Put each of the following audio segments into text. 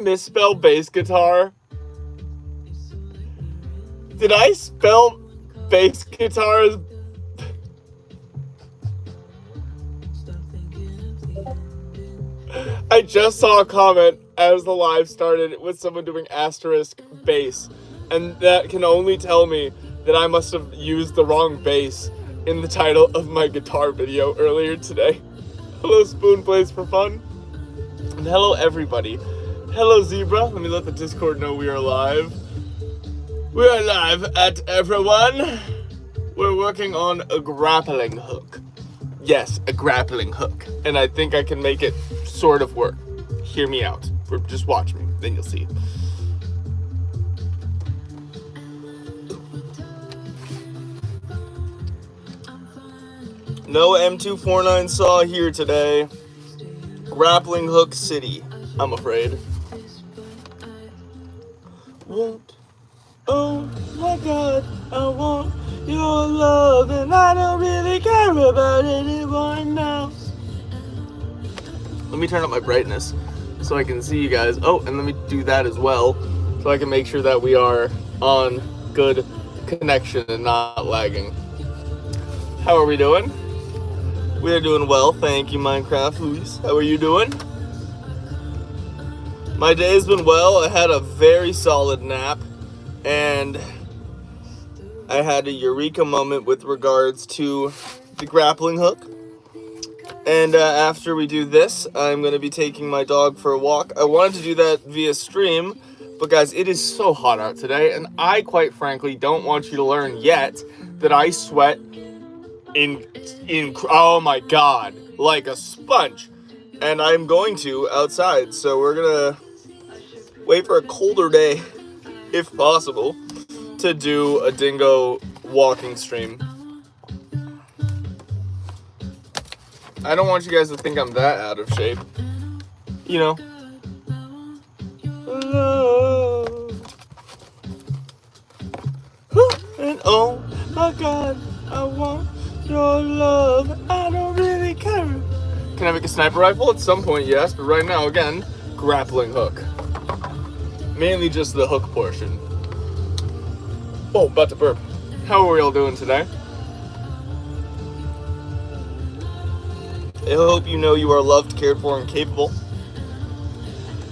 misspell bass guitar? Did I spell bass guitar as... I just saw a comment as the live started with someone doing asterisk bass, and that can only tell me that I must have used the wrong bass in the title of my guitar video earlier today. Hello, Spoon Plays for Fun, and hello, everybody. Hello, Zebra. Let me let the Discord know we are live. We are live at everyone. We're working on a grappling hook. Yes, a grappling hook. And I think I can make it sort of work. Hear me out. Just watch me, then you'll see. No M249 saw here today. Grappling hook city, I'm afraid. What? Oh my God, I want your love, and I don't really care about anyone else. Let me turn up my brightness so I can see you guys. Oh, and let me do that as well so I can make sure that we are on good connection and not lagging. How are we doing? We are doing well, thank you, Minecraft Luis. How are you doing? My day has been well. I had a very solid nap, and I had a eureka moment with regards to the grappling hook. And after we do this, I'm going to be taking my dog for a walk. I wanted to do that via stream, but guys, it is so hot out today, and I quite frankly don't want you to learn yet that I sweat in oh my God, like a sponge. And I'm going to outside, so we're going to wait for a colder day, if possible, to do a dingo walking stream. I don't want you guys to think I'm that out of shape. You know. Love. And oh my God, I want your love. I don't really care. Can I make a sniper rifle? At some point, yes. But right now, again, grappling hook. Mainly just the hook portion. Oh, about to burp. How are we all doing today? I hope you know you are loved, cared for, and capable.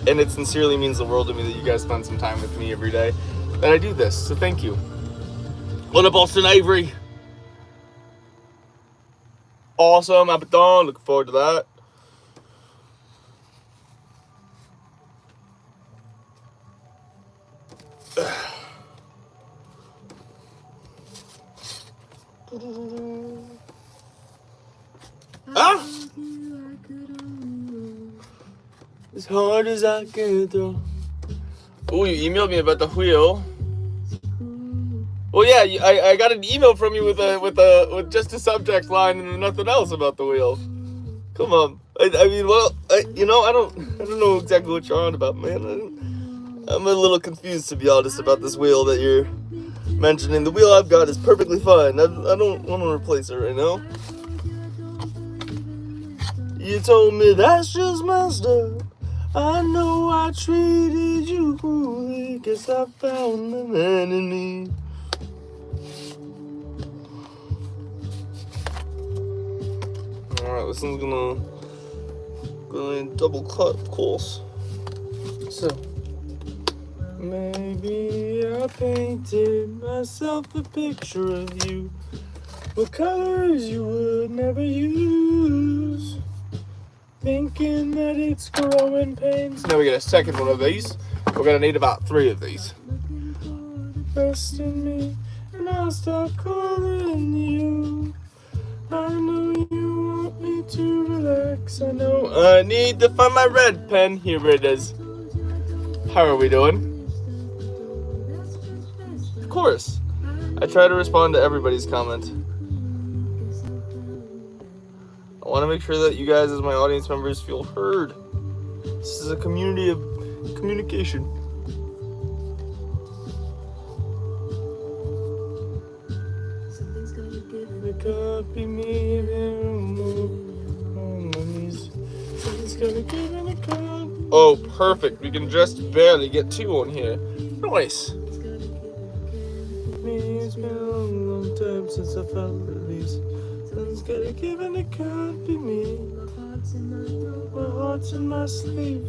And it sincerely means the world to me that you guys spend some time with me every day. That I do this, so thank you. What up, Austin Avery? Awesome, Abaddon. Looking forward to that. Ah! As hard as I can throw. Oh, you emailed me about the wheel. Well, yeah, I got an email from you with just a subject line and nothing else about the wheel. Come on. I mean, well, I don't know exactly what you're on about, man. I'm a little confused, to be honest, about this wheel that you're mentioning. The wheel I've got is perfectly fine. I don't want to replace it right now. You told me that's just messed up. I know I treated you cruelly. Guess I found the man in me. Alright, this one's gonna double cut, of course. So, maybe I painted myself a picture of you with colors you would never use, thinking that it's growing pains. Now we get a second one of these. We're gonna need about 3 of these. Rest in me, and I'll stop calling you. I know you want me to relax. I know I need to find my red pen. Here it is. How are we doing? Of course. I try to respond to everybody's comment. I want to make sure that you guys as my audience members feel heard. This is a community of communication. It could be me on my knees. Something's gonna give me a cup. Oh, perfect. We can just barely get 2 on here. Nice. It's been a long, long time since I felt release. Someone's gotta give and it can't be me. My heart's in my sleep.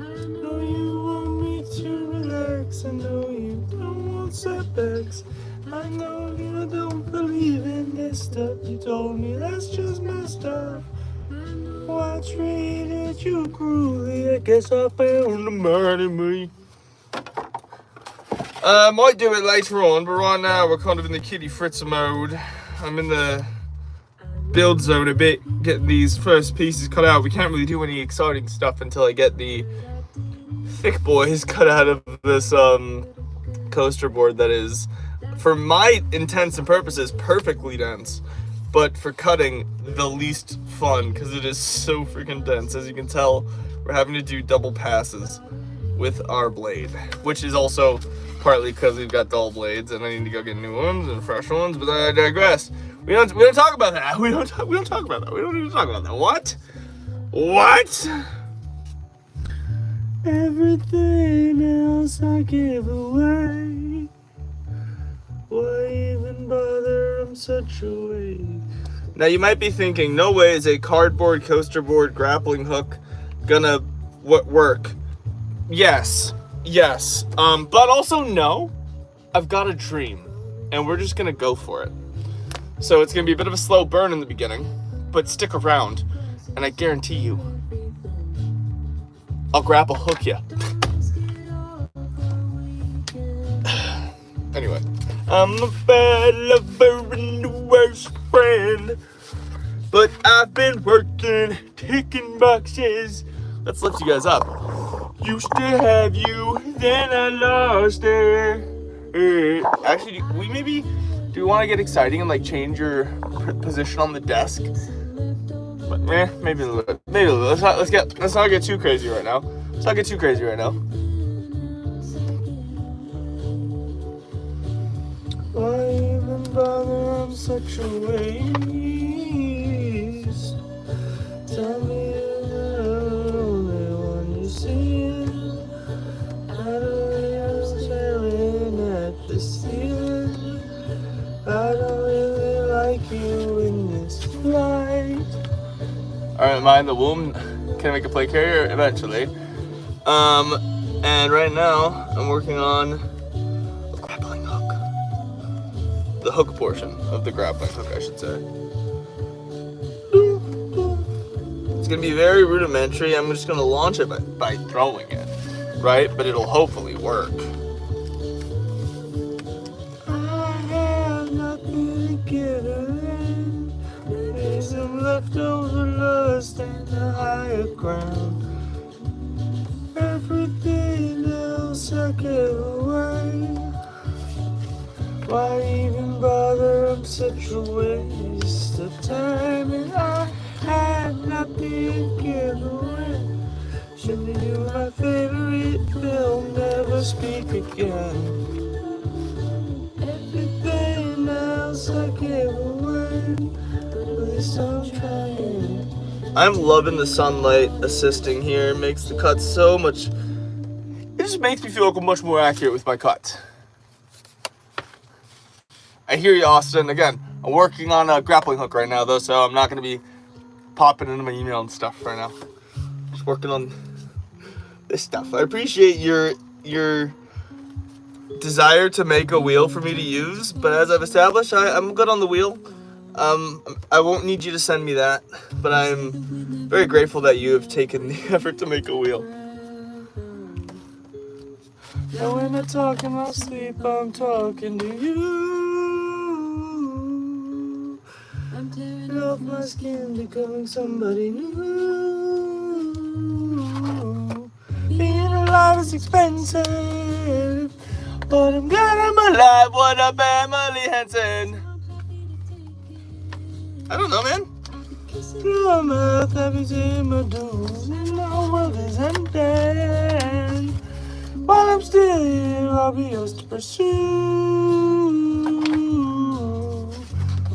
I know you want me to relax. I know you don't want setbacks. I know you don't believe in this stuff. You told me that's just messed up. I treated you cruelly. I guess I found the man in me. Might do it later on, but right now we're kind of in the Kitty Fritz mode. I'm in the build zone a bit, getting these first pieces cut out. We can't really do any exciting stuff until I get the thick boys cut out of this coaster board that is, for my intents and purposes, perfectly dense, but for cutting, the least fun, because it is so freaking dense. As you can tell, we're having to do double passes with our blade, which is also partly because we've got dull blades and I need to go get new ones and fresh ones, but I digress. We don't talk about that. We don't talk about that. We don't even talk about that. What? Everything else I give away. Why even bother? I'm such a waste. Now you might be thinking, no way is a cardboard coaster board grappling hook gonna work. Yes, but also no. I've got a dream, and we're just gonna go for it. So it's gonna be a bit of a slow burn in the beginning, but stick around, and I guarantee you, I'll grapple hook you. Anyway, I'm a bad lover and the worst friend, but I've been working, ticking boxes. Let's lift you guys up. Used to have you, then I lost it. Actually, do we want to get exciting and like change your position on the desk? But maybe a little. Let's not get too crazy right now. Why even bother? I'm such a waste. Tell me you're the only one you see. I don't really staring at the ceiling. I don't really like you in this light. Alright, am I in the womb? Can I make a play carrier? Eventually. And right now, I'm working on a grappling hook. The hook portion of the grappling hook, I should say. It's gonna be very rudimentary. I'm just gonna launch it by throwing it, right? But it'll hopefully work. I have nothing to give her. There's some leftover lust and a higher ground. Everything else I give away. Why even bother? I'm such a waste of time, and I had nothing to give away. Shouldn't you my favorite film, Never Speak Again. Everything else I give away. At least I'm trying. I'm loving the sunlight assisting here. It makes the cut so much. It just makes me feel much more accurate with my cut. I hear you, Austin. Again, I'm working on a grappling hook right now, though, so I'm not going to be popping into my email and stuff right now. Just working on this stuff. I appreciate your desire to make a wheel for me to use, but as I've established, I'm good on the wheel. I won't need you to send me that, but I'm very grateful that you have taken the effort to make a wheel. Now when I talk in my sleep, I'm talking to you. I'm tearing off my skin, becoming somebody new. Being alive is expensive, but I'm glad I'm alive. What up, Emily Henson? I don't know, man. Through my mouth, everything I do, and the world is ending. While I'm still here, I'll be yours to pursue.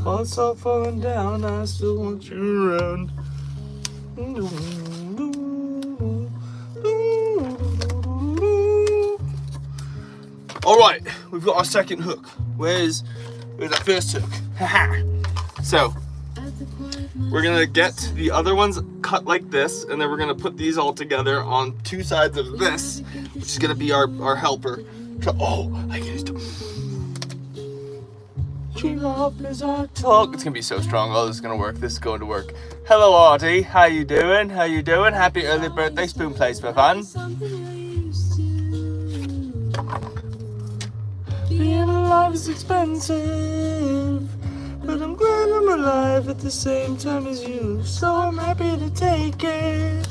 While it's all falling down, I still want you around. All right, we've got our second hook. Where's our first hook? Haha. So we're gonna get the other ones cut like this, and then we're gonna put these all together on two sides of this, which is gonna be our helper. Oh, I can just do. It's gonna be so strong. Oh, this is gonna work. This is going to work. Hello, Artie. How you doing? How you doing? Happy early birthday. Spoon plays for fun. Being alive is expensive, but I'm glad I'm alive at the same time as you. So I'm happy to take it.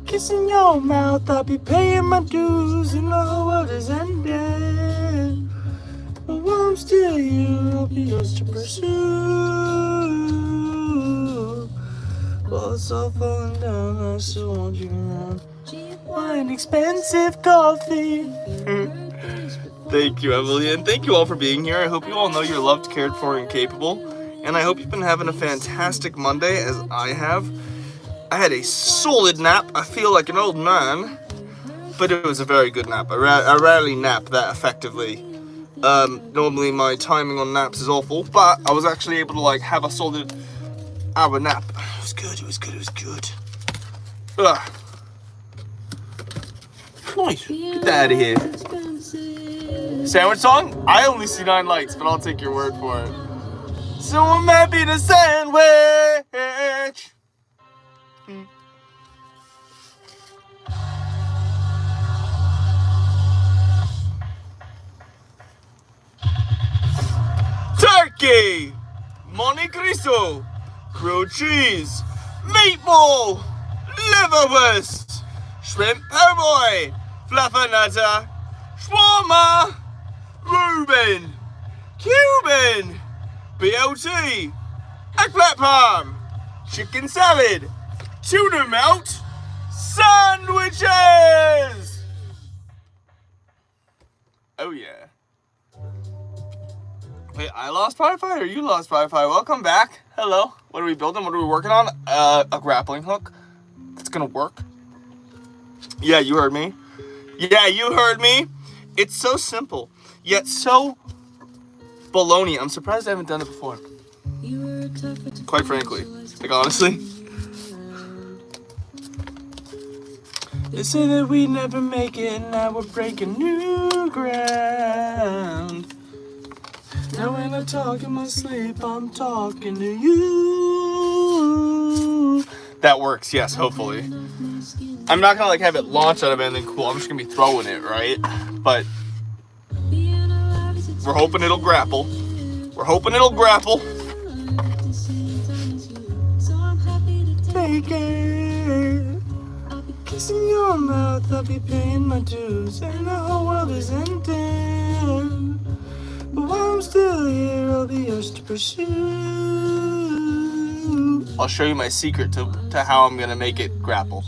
Kissing your mouth, I'll be paying my dues, and the whole world is ending. But while I'm still here, I'll be yours to pursue. While it's all falling down, I still want you around. Wine, expensive coffee. Thank you, Emily, and thank you all for being here. I hope you all know you're loved, cared for, and capable. And I hope you've been having a fantastic Monday, as I have. I had a solid nap. I feel like an old man, but it was a very good nap. I rarely nap that effectively. Normally my timing on naps is awful, but I was actually able to like have a solid hour nap. It was good, it was good, it was good. Ugh. Nice, get that out of here. Sandwich song? I only see 9 likes, but I'll take your word for it. So I'm happy to sandwich. Turkey, Monte Cristo, grilled cheese, meatball, liverwurst, shrimp po' boy, fluffernutter, shawarma, Reuben, Cuban, BLT, eggplant parm, chicken salad, tuna melt, sandwiches! Oh yeah. Wait, I lost Wi-Fi or you lost Wi-Fi? Welcome back. Hello. What are we building? What are we working on? A grappling hook. That's gonna work. Yeah, you heard me. Yeah, you heard me. It's so simple, yet so Bologna. I'm surprised I haven't done it before. Quite frankly. Like, honestly. They say that we never make it, now we're breaking new ground. Now when I talk in my sleep, I'm talking to you. That works, yes, hopefully. I'm not gonna like have it launch out of anything cool. I'm just gonna be throwing it, right? But we're hoping it'll grapple. We're hoping it'll grapple. Take it. Kissing your mouth, I'll be paying my dues, and the whole world is ending. But while I'm still here, I'll be yours to pursue. I'll show you my secret to how I'm gonna make it grapple.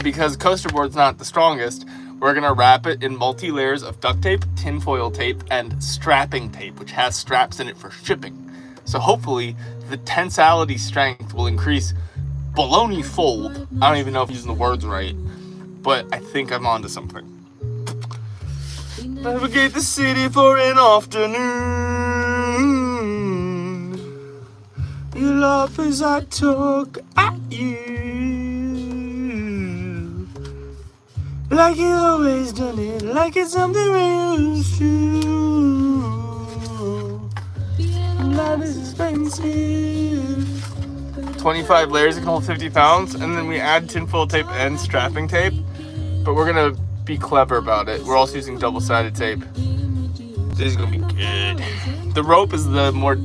Because coaster board's not the strongest, we're gonna wrap it in multi-layers of duct tape, tinfoil tape, and strapping tape, which has straps in it for shipping. So hopefully the tensality strength will increase Bologna fold. I don't even know if I'm using the words right, but I think I'm onto something. Navigate the city for an afternoon. You laugh as I talk at you, like you always done it, like it's something we used to. Life is expensive. 25 layers, it can hold 50 pounds, and then we add tinfoil tape and strapping tape, but we're gonna be clever about it. We're also using double-sided tape. This is gonna be good. The rope is the more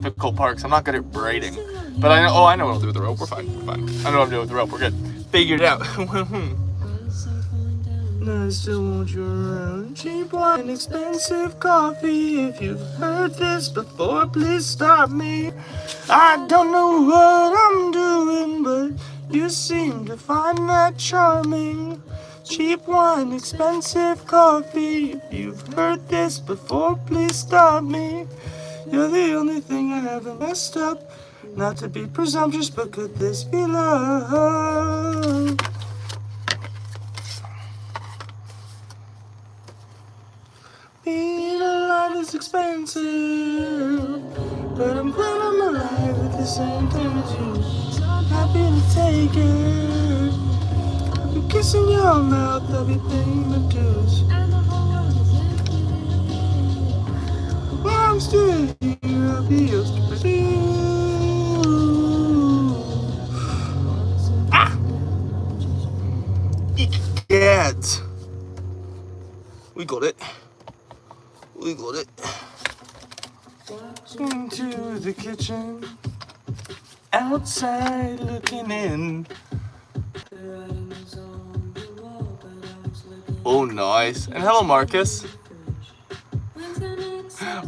difficult part, because I'm not good at braiding. But I know what I'll do with the rope. We're fine. I know what I'm doing with the rope. We're good. Figured it out. I still want you around. Cheap wine, expensive coffee. If you've heard this before, please stop me. I don't know what I'm doing, but you seem to find that charming. Cheap wine, expensive coffee. If you've heard this before, please stop me. You're the only thing I haven't messed up. Not to be presumptuous, but could this be love? is expensive, but I'm glad I'm alive at the same time as you. Happy to take it. I'll be kissing your mouth, I'll be paying the dues. While I'm still here, I'll be yours to pursue. Ah! Egads. We got it. We got it. Into the kitchen, outside looking in. Oh, nice. And hello, Marcus.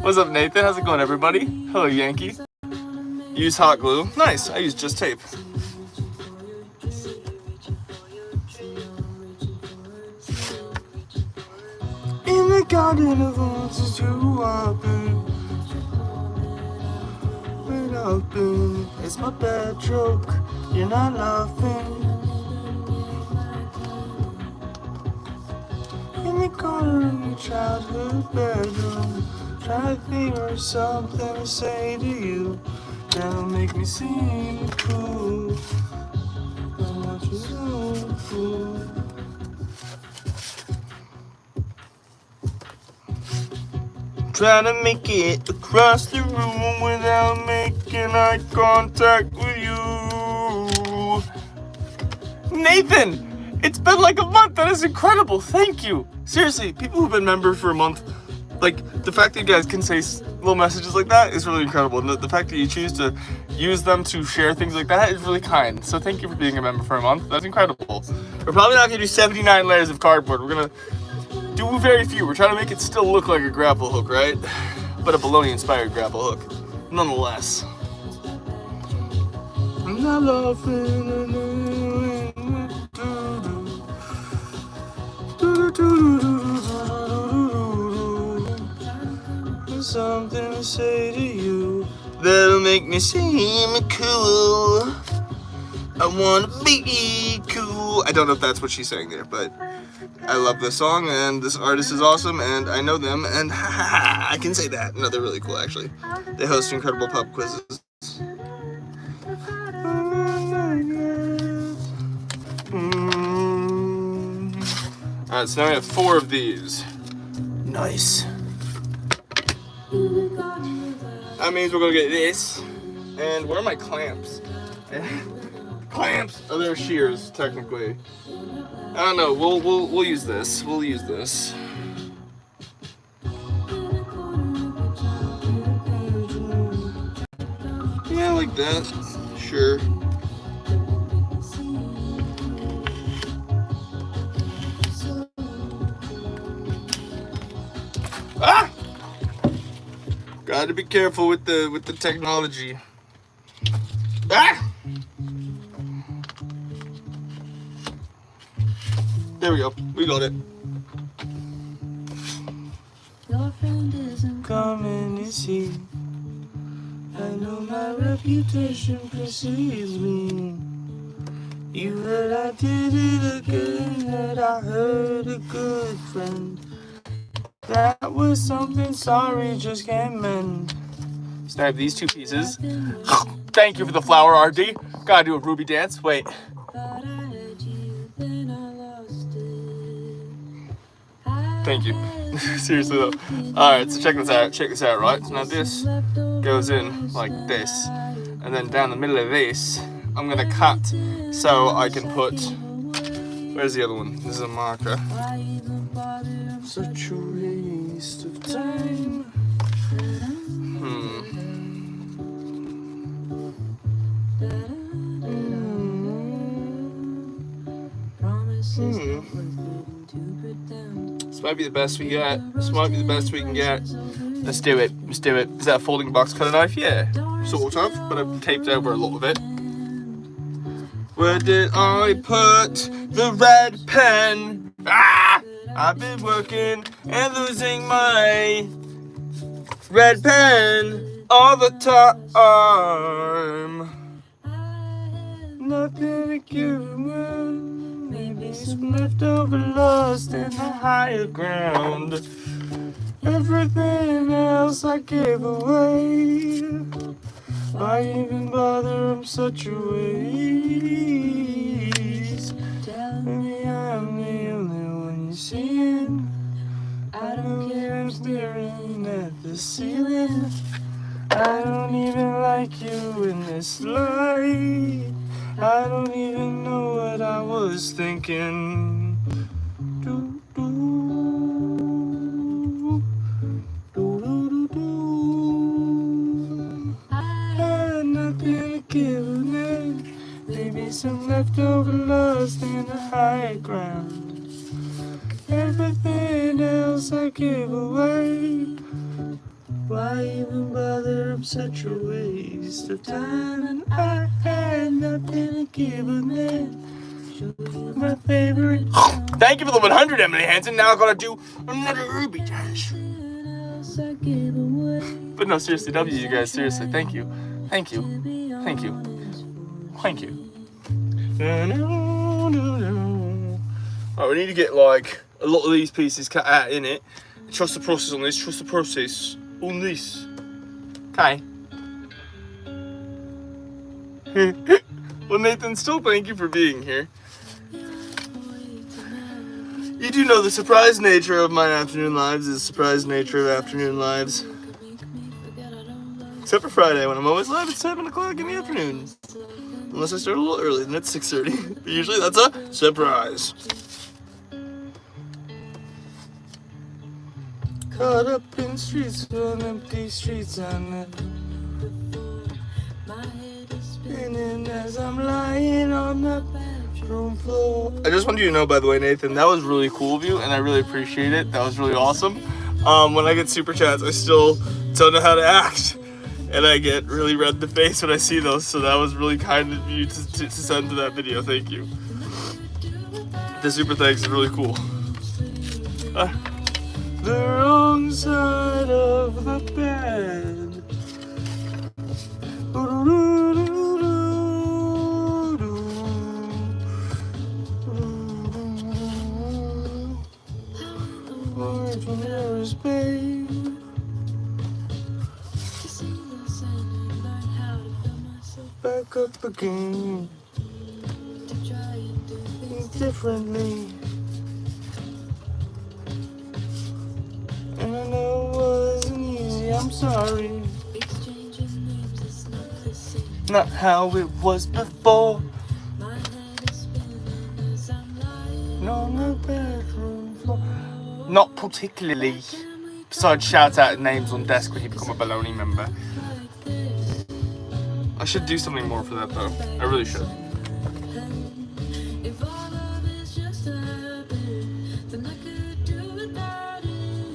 What's up, Nathan? How's it going, everybody? Hello, Yankee. Use hot glue. Nice. I use just tape. In the garden of roses you open. When open, it's my bad joke. You're not laughing. In the corner of your childhood bedroom, try to think of something to say to you that'll make me seem cool. I want you so cool. Trying to make it across the room without making eye contact with you. Nathan! It's been like a month. That is incredible. Thank you. Seriously, people who've been members for a month, like, the fact that you guys can say little messages like that is really incredible. And the fact that you choose to use them to share things like that is really kind. So thank you for being a member for a month. That's incredible. We're probably not going to do 79 layers of cardboard. We're going to do very few. We're trying to make it still look like a grapple hook, right? But a Bologna-inspired grapple hook, nonetheless. I'm not laughing. Something to say to you that'll make me seem cool. I wanna be cool. I don't know if that's what she's saying there, but I love this song and this artist is awesome and I know them and I can say that. No, they're really cool actually. They host incredible pub quizzes. Alright, so now we have 4 of these. Nice. That means we're gonna get this. And where are my clamps? Clamps! Oh, they're shears, technically. I don't know. We'll use this. We'll use this. Yeah, like that. Sure. Ah! Gotta be careful with the technology. Ah! There we go. We got it. Your friend isn't coming, is he? I know my reputation precedes me. You heard I did it again, that I hurt a good friend. That was something sorry, just can't mend. So I have these 2 pieces. Thank you for the flower, RD. Gotta do a Ruby dance. Wait. Thank you. Seriously though. Alright, so check this out. Check this out, right? So now this goes in like this. And then down the middle of this, I'm gonna cut so I can put. Where's the other one? This is a marker. Such a waste of time. This might be the best we got. This might be the best we can get. Let's do it. Let's do it. Is that a folding box cutter knife? Yeah, sort of. But I've taped over a lot of it. Where did I put the red pen? Ah! I've been working and losing my red pen all the time. Nothing to give away. Maybe some leftover lost in the higher ground. Everything else I gave away. Why even bother? I'm such a waste. Telling me I'm the only one you're seeing. I don't care, I'm staring at the ceiling. I don't even like you in this light. I don't even know what I was thinking. Do, do, do, do, do. I had nothing to give them. Maybe some leftover lust and a high ground. Everything else I gave away. Why even bother? I'm such a waste of time. And I had nothing to give them. My favorite. Thank you for the 100, Emily Hansen. Now I'm gonna do another Ruby dash. But no, seriously, W you guys, seriously, thank you. Thank you. Thank you. Thank you. Alright, we need to get like a lot of these pieces cut out in it. Trust the process on this, trust the process on this. Okay. Well, Nathan, still thank you for being here. You do know the surprise nature of my afternoon lives is the surprise nature of afternoon lives. Except for Friday, when I'm always live at 7 o'clock in the afternoon. Unless I start a little early, then it's 6:30. But usually that's a surprise. Caught up in streets on empty streets and my head is spinning as I'm lying on the bedroom floor. I just want you to know, by the way, Nathan, that was really cool of you, and I really appreciate it. That was really awesome. When I get super chats, I still don't know how to act, and I get really red in the face when I see those. So that was really kind of you to send to that video. Thank you. The super thanks is really cool. The wrong side of the bed. Back up again. To try and do things differently. And I know it wasn't easy, I'm sorry. Exchanging names is not the same. Not how it was before. My head is spinning as I'm lying on the bedroom floor. Not particularly. Besides shout out names on desk when you become a Bologna member. I should do something more for that though. I really should.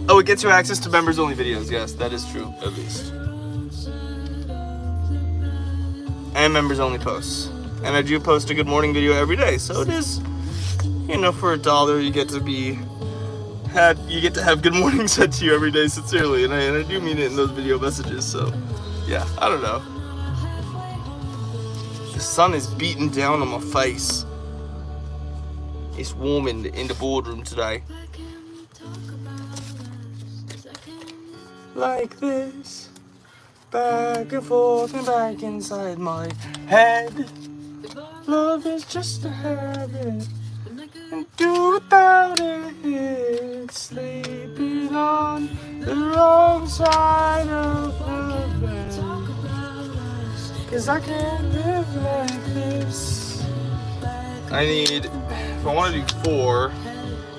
Oh, it gets you access to members only videos. Yes, that is true, at least. And members only posts. And I do post a good morning video every day. So it is, you know, for $1 you get to have good morning said to you every day sincerely. And I do mean it in those video messages. So yeah, I don't know. The sun is beating down on my face. It's warm in the boardroom today. Like this, back and forth and back inside my head. Love is just a habit, and do without it. Sleeping on the wrong side of the bed. 'Cause I can't live like this. I need, if I want to do 4,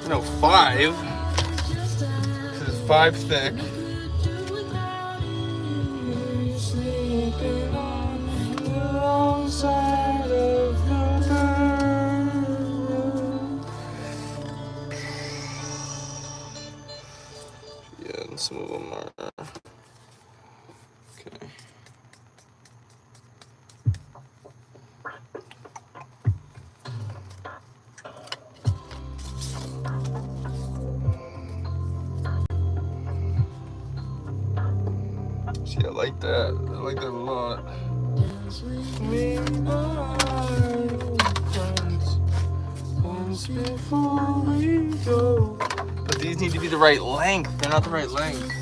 no, 5. 'Cause it's 5 thick. Side of the bed. Yeah, and some of them are okay. See, I like that. I like that a lot. We are friends once before we go. But these these need to be the right length. They're not the right length.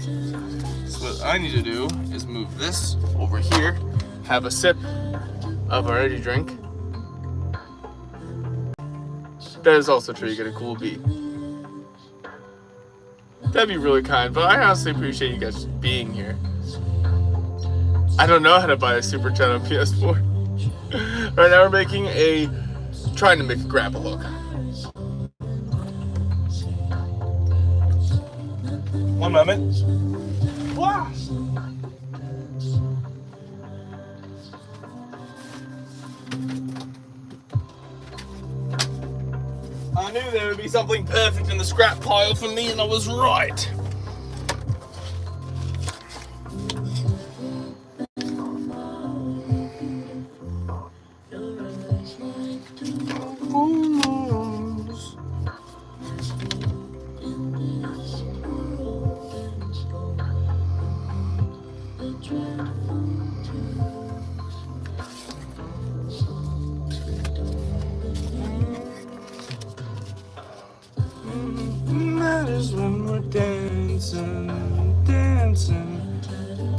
So what I need to do is move this over here, have a sip of our energy drink. That is also true, you get a cool beat. That'd be really kind, but I honestly appreciate you guys being here. I don't know how to buy a super chat on PS4. Right now we're trying to make a grapple hook. One moment. Wow. I knew there would be something perfect in the scrap pile for me, and I was right. Matters when we're dancing, dancing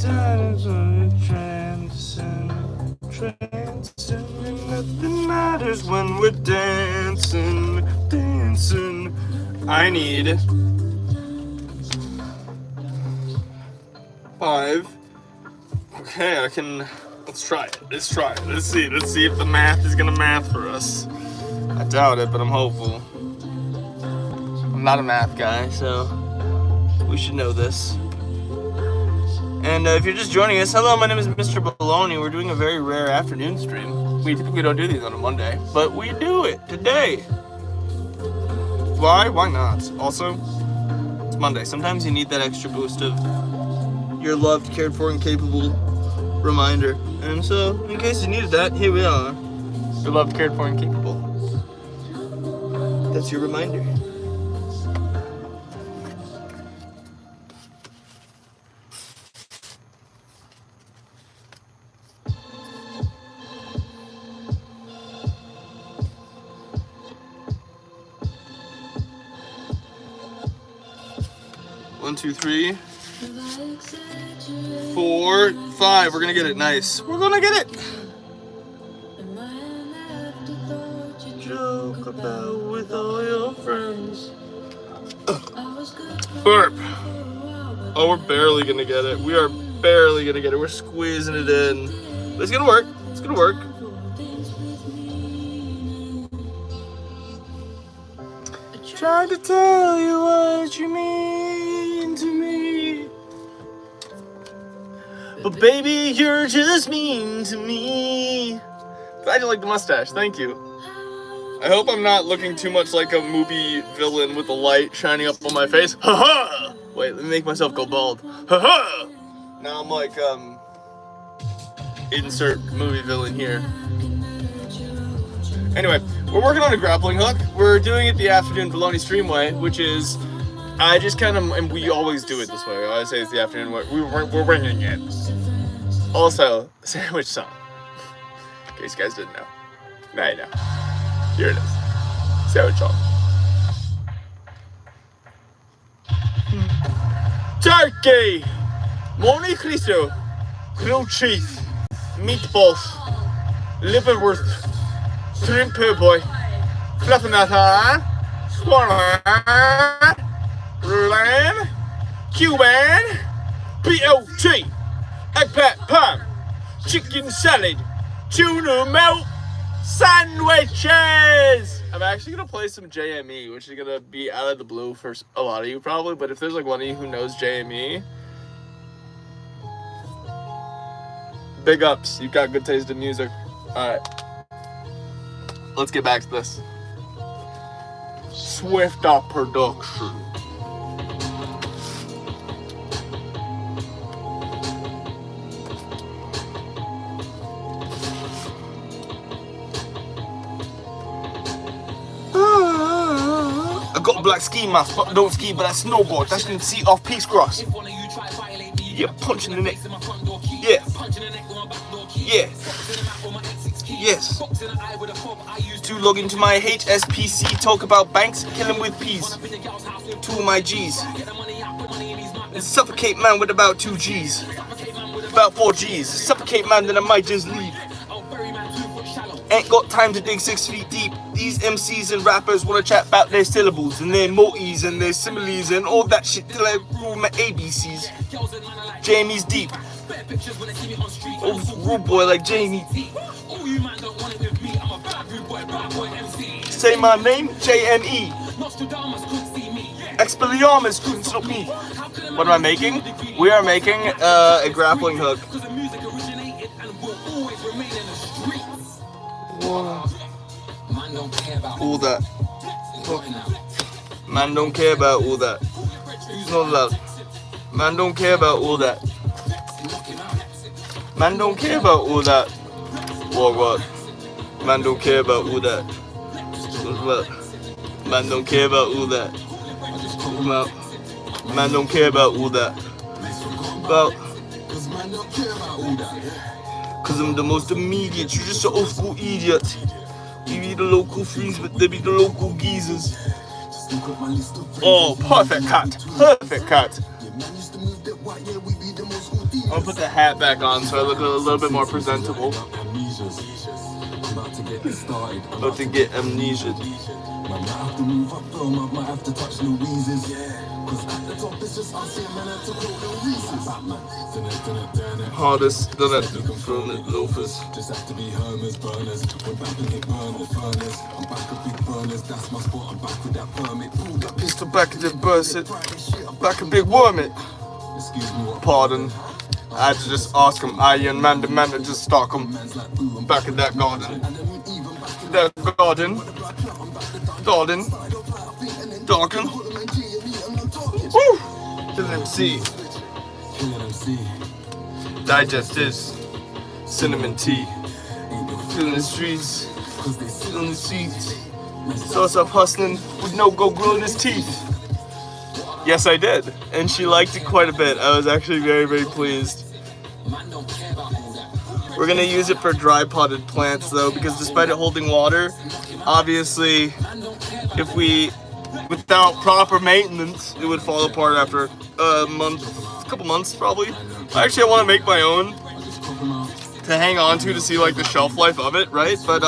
when we're trancing, and nothing matters when we're dancing. I need 5. Okay, let's try it. Let's see if the math is gonna math for us. I doubt it, but I'm hopeful. I'm not a math guy, so we should know this. And if you're just joining us, hello, my name is Mr. Bologna. We're doing a very rare afternoon stream. We typically don't do these on a Monday, but we do it today. Why? Why not? Also, it's Monday. Sometimes you need that extra boost of your loved, cared for, and capable reminder. And so, in case you needed that, here we are. Your loved, cared for, and capable. That's your reminder. One, 2, 3, 4, 5. We're gonna get it. Nice. We're gonna get it. Joke about with all your friends. Burp. Oh, we're barely gonna get it. We are barely gonna get it. We're squeezing it in. But it's gonna work. It's gonna work. Tried to tell you what you mean to me, but baby, you're just mean to me. Glad you like the mustache. Thank you. I hope I'm not looking too much like a movie villain with the light shining up on my face. Ha ha! Wait, let me make myself go bald. Ha ha! Now I'm like, insert movie villain here. Anyway, we're working on a grappling hook. We're doing it the afternoon Bologna stream way, which is, I just kind of, and we always do it this way. I always say it's the afternoon way. We're winging it. Also, sandwich song. In case you guys didn't know. Now you know. Here it is. Sandwich song. Turkey! Monte Cristo. Grilled cheese. Meatballs. Liverwurst. Shrimp po' boy, fluffinata, swan, Rulan, Cuban, BLT, egg pat pie, chicken salad, tuna melt, sandwiches! I'm actually gonna play some JME, which is gonna be out of the blue for a lot of you probably, but if there's like one of you who knows JME, big ups, you've got good taste in music. Alright. Let's get back to this. Swift Up Production. I got a black ski mask, but I don't ski, but I snowboard. That's in the seat off Peace Cross. Yeah, punch in the neck. Yeah. Yeah. Yes. To log into my HSPC, talk about banks, kill him with peas. 2 of my G's. Suffocate man with about 2 G's. About 4 G's. Suffocate man, then I might just leave. Ain't got time to dig 6 feet deep. These MCs and rappers wanna chat about their syllables and their multis and their similes and all that shit till I rule my ABCs. Jamie's deep. Oh, rude boy like Jamie. Say my name, JME. Expelliarmus couldn't stop me. What am I making? We are making a grappling hook. Whoa. All that. Man don't care about all that. He's not allowed. Man don't care about all that. Man don't care about all that. What? Man don't care about all that. What? Man don't care about all that. Man don't care about all that. Cause I'm the most immediate. You're just an old school idiot. You be the local freeze, but they be the local geezers. Oh, perfect cut. Perfect cut. I'll put the hat back on so I look a little bit more presentable. About to get amnesia. Hardest done it from the loafers. Just have to be Hermes burners. We're back in the burner furnace. I'm back a big burners, that's my spot. I'm back with that permit. Pull that pistol back in the burst it. Back a big wormit. Pardon. I had to just ask him, Iron Man, the man that just stalk him. Back in that garden. That garden. Darken. Woo! Kill MC. Digest this. Cinnamon tea. Killing the streets. Killing the streets. Saw us up hustling with no go glue in his teeth. Yes, I did. And she liked it quite a bit. I was actually very, very pleased. We're gonna use it for dry potted plants though, because despite it holding water, obviously, if we, without proper maintenance, it would fall apart after a couple months probably. Actually, I want to make my own to hang on to see like the shelf life of it, right? But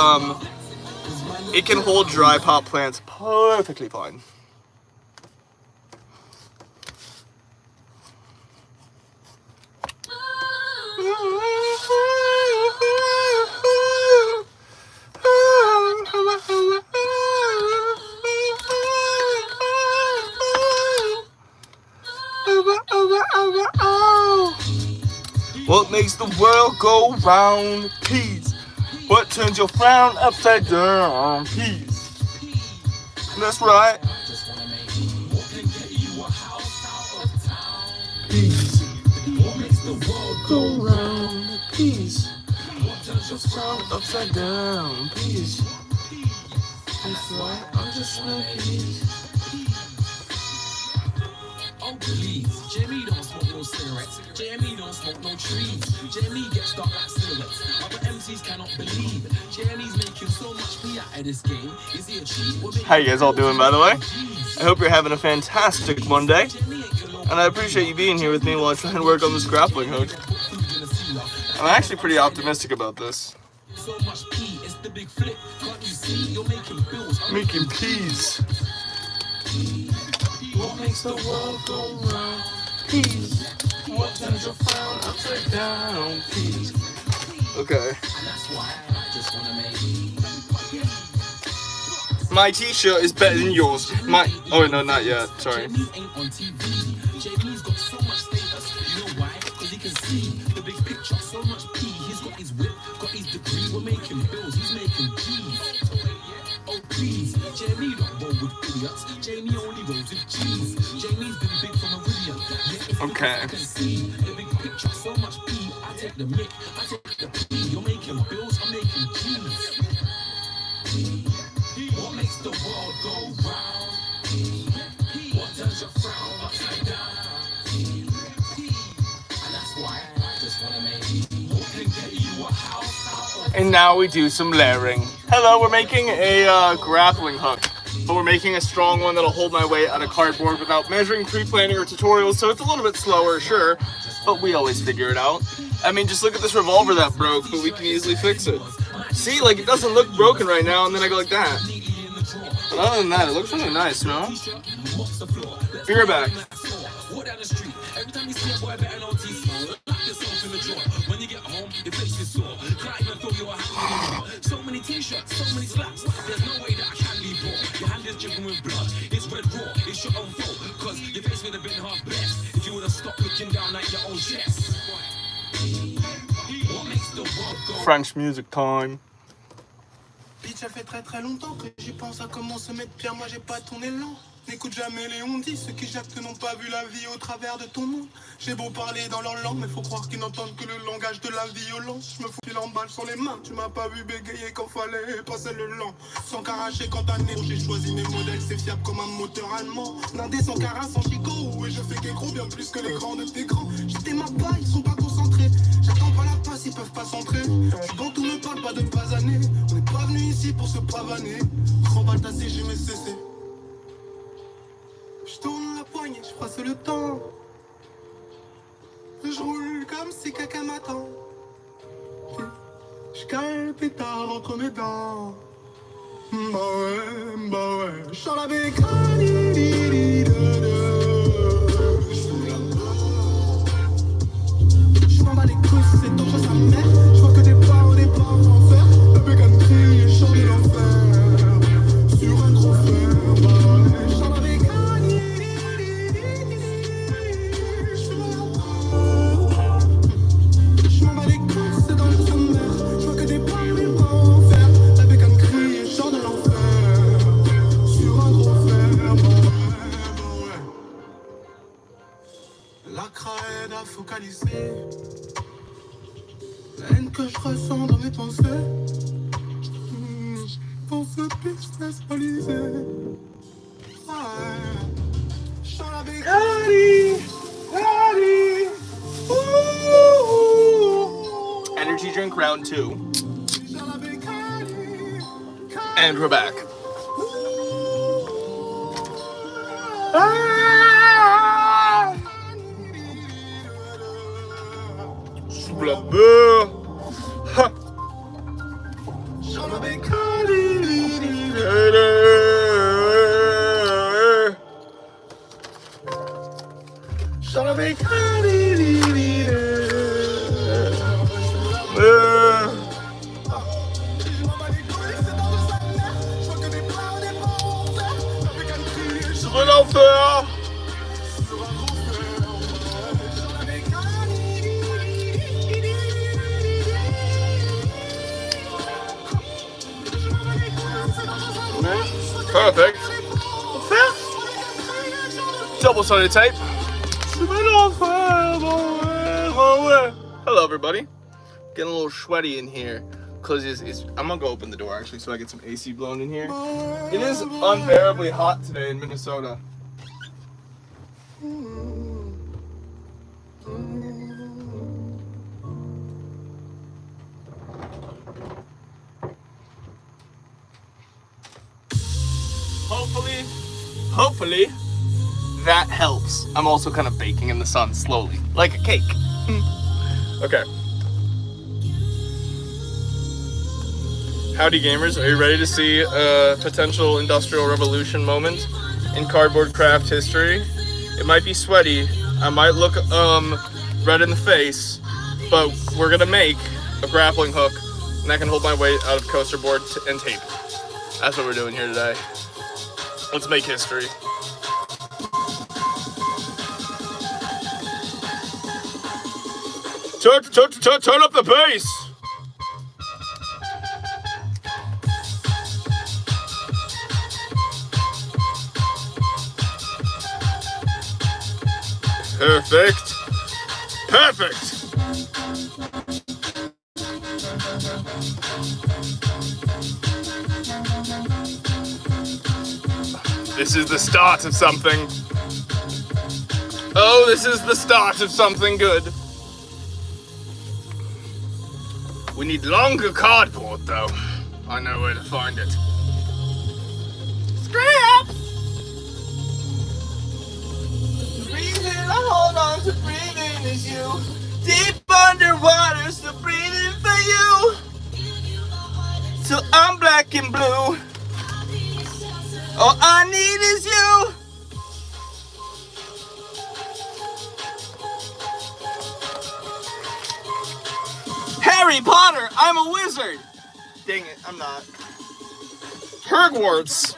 it can hold dry pot plants perfectly fine. What makes the world go round? Peace. What turns your frown upside down? Peace. That's right. Peace. What makes the world go round? Peace. What turns your frown upside down? Peace. That's right. I'm just peace. Oh please, Jamie don't smoke no cigarettes. Jamie don't smoke no trees. Jamie gets stuck like silhouettes. Other MCs cannot believe. Jamie's making so much pee out of this game. Is he a cheat? How you guys all doing, by the way? I hope you're having a fantastic Monday. And I appreciate you being here with me while I try and work on this grappling hook. I'm actually pretty optimistic about this. Making peas. What makes the world go round? Peace. What turns your frown upside down? Peace. Okay. My t-shirt is better than yours. Oh no, not yet. Sorry. JB's got so much status. You know why? Because he can see the big picture. So much P. He's got his whip, got his degree. We're making bills. He's making G's. Oh please, Jamie don't roll with idiots. Jamie only rolls with G's. Jamie's been big from a Meridian. Okay. I can see the big picture. So much P. I take the mic. I take the P. You're making bills. I'm making G's. What makes the world go round? What does your frown upside down? And that's why I just wanna make who can get you a house out of And now we do some layering. Hello, we're making a grappling hook, but we're making a strong one that'll hold my weight out of cardboard without measuring, pre-planning, or tutorials, so it's a little bit slower, sure, but we always figure it out. I mean, just look at this revolver that broke, but we can easily fix it. See, like, it doesn't look broken right now, and then I go like that. But other than that, it looks really nice, no? Be right back. So many t-shirts, so many slaps. There's no way that I can leave raw. Your hand is dripping with blood. It's red raw. It's your own fault. Cause your face would have been half blessed if you would have stopped looking down at your own chest. What makes the world go? French music time. Bitch, ça fait très longtemps que j'y pense à comment se mettre pire. Moi j'ai pas ton élan. N'écoute jamais les on-dit, ceux qui jactent n'ont pas vu la vie au travers de ton monde. J'ai beau parler dans leur langue, mais faut croire qu'ils n'entendent que le langage de la violence. Je me fous qu'il emballe sur les mains, tu m'as pas vu bégayer quand fallait passer le lent. Sans caracher quand t'as né, j'ai choisi mes modèles, c'est fiable comme un moteur allemand. Nindé sans cara, sans chicot, et je fais qu'écran bien plus que l'écran de tes grands. J'étais ma pas, ils sont pas concentrés. J'attends pas la passe, ils peuvent pas s'entrer. Quand tout ne parle pas de basaner, on n'est pas venu ici pour se pavaner. Remballe ta CG, mais cessé. Je tourne la poignée, je passe le temps. Je roule comme si caca m'attend. Je cale le pétard entre mes dents. Bah ouais. Je sors la bécane. Je m'en bats les couilles, c'est dangereux sa mère. Je vois que des parents en fer. La bécane crie et chante de l'enfer. Sur un gros fer, bah ouais. Je sors la bécane. Focaliser la haine que je ressens dans mes pensées. Pour ce business réalisé. Je sens la bécane. Energy drink round 2. And we're back. La beurre. Ha. L'enfer. Perfect. Double-sided tape. Hello, everybody. Getting a little sweaty in here because I'm gonna go open the door actually so I get some AC blown in here. It is unbearably hot today in Minnesota. Hopefully, that helps. I'm also kind of baking in the sun slowly, like a cake. Okay. Howdy gamers, are you ready to see a potential industrial revolution moment in cardboard craft history? It might be sweaty, I might look red in the face, but we're gonna make a grappling hook and that can hold my weight out of coaster board and tape. That's what we're doing here today. Let's make history. Turn up the bass! Perfect. This is the start of something. Oh, this is the start of something good. We need longer cardboard, though. I know where to find it. Scraps! Breathing, I hold on to breathing is you. Deep underwater, still breathing for you. So I'm black and blue. All I need is you. Harry Potter, I'm a wizard. Dang it, I'm not. Hogwarts.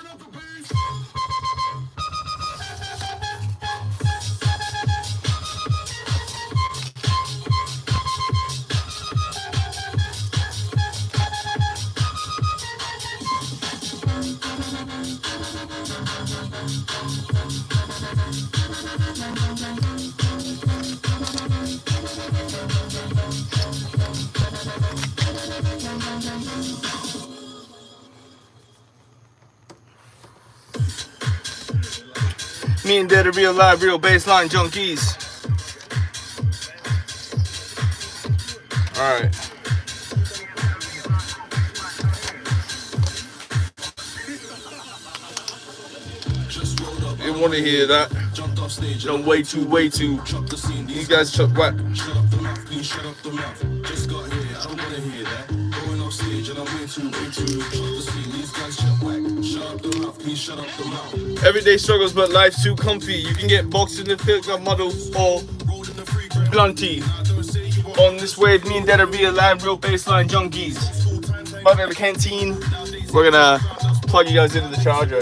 Me and Dad are real live, real baseline junkies. Alright. You want to hear that? No, way too. You guys shut what? Shut up the mouth, please shut up the mouth. Just got here, I don't want to hear that. Going off stage and I'm way too. Shut the scene, these guys shut whack. Shut up the mouth, please shut up the mouth. Everyday struggles, but life's too comfy. You can get boxed in the field of models or blunty. On this wave, me and Dad are real live, real baseline junkies. Back at the canteen, we're gonna plug you guys into the charger.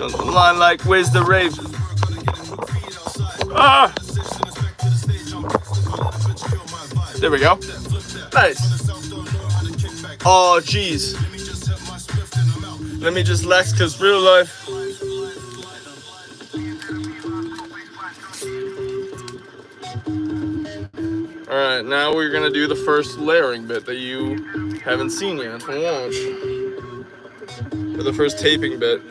On the line like, where's the rave? Ah! There we go. Nice. Oh, jeez. Let me just lax, cause real life. Alright, now we're gonna do the first layering bit that you haven't seen yet to watch. Or the first taping bit.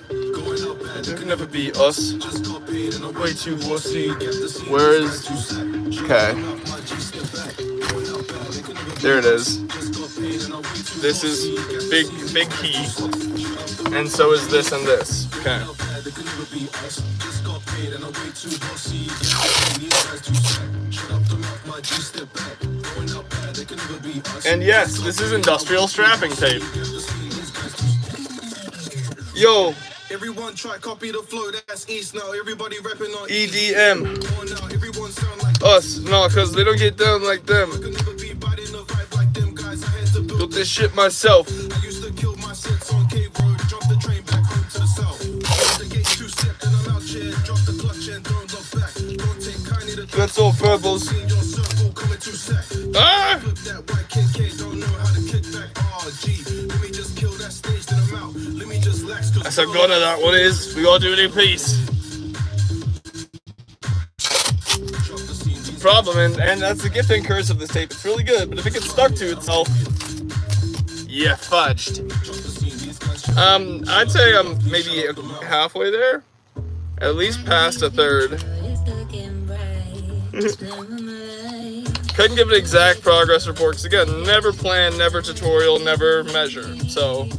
It can never be us. Way too wussy. Where is... Okay. There it is. This is big key. And so is this and this. Okay. And yes, this is industrial strapping tape. Yo. Everyone try copy the flow, that's East now. Everybody rapping on EDM. Us, no, cause they don't get down like them. Built this shit myself. I used to kill my sets on Cave Road, drop the train back home to the south. The gate two step and I'm out here, drop the clutch and don't look back. Don't take kindly to That's all verbals. Ah! That white KK don't know how to kick back. Oh gee, let me just kill that stage, then I'm out. Let me just lax. That's how good that one is. We gotta do it in peace. Problem, and that's the gift and curse of this tape. It's really good, but if it gets stuck to itself, yeah, fudged. I'd say I'm maybe halfway there, at least past a third. Couldn't give an exact progress report because again, never plan, never tutorial, never measure. So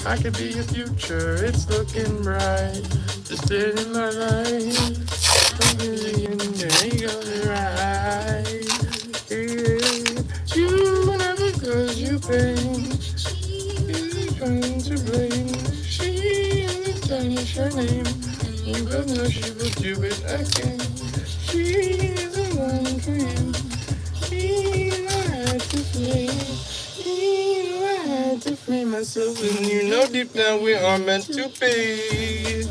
I could be your future. It's looking bright. Just in my life. You never cause you pain. She's trying to blame. She is tarnish her name. And God knows she will do it again. She's the one for you. He knew I had to flee. He knew I had to free myself. And you know deep down we are meant to be.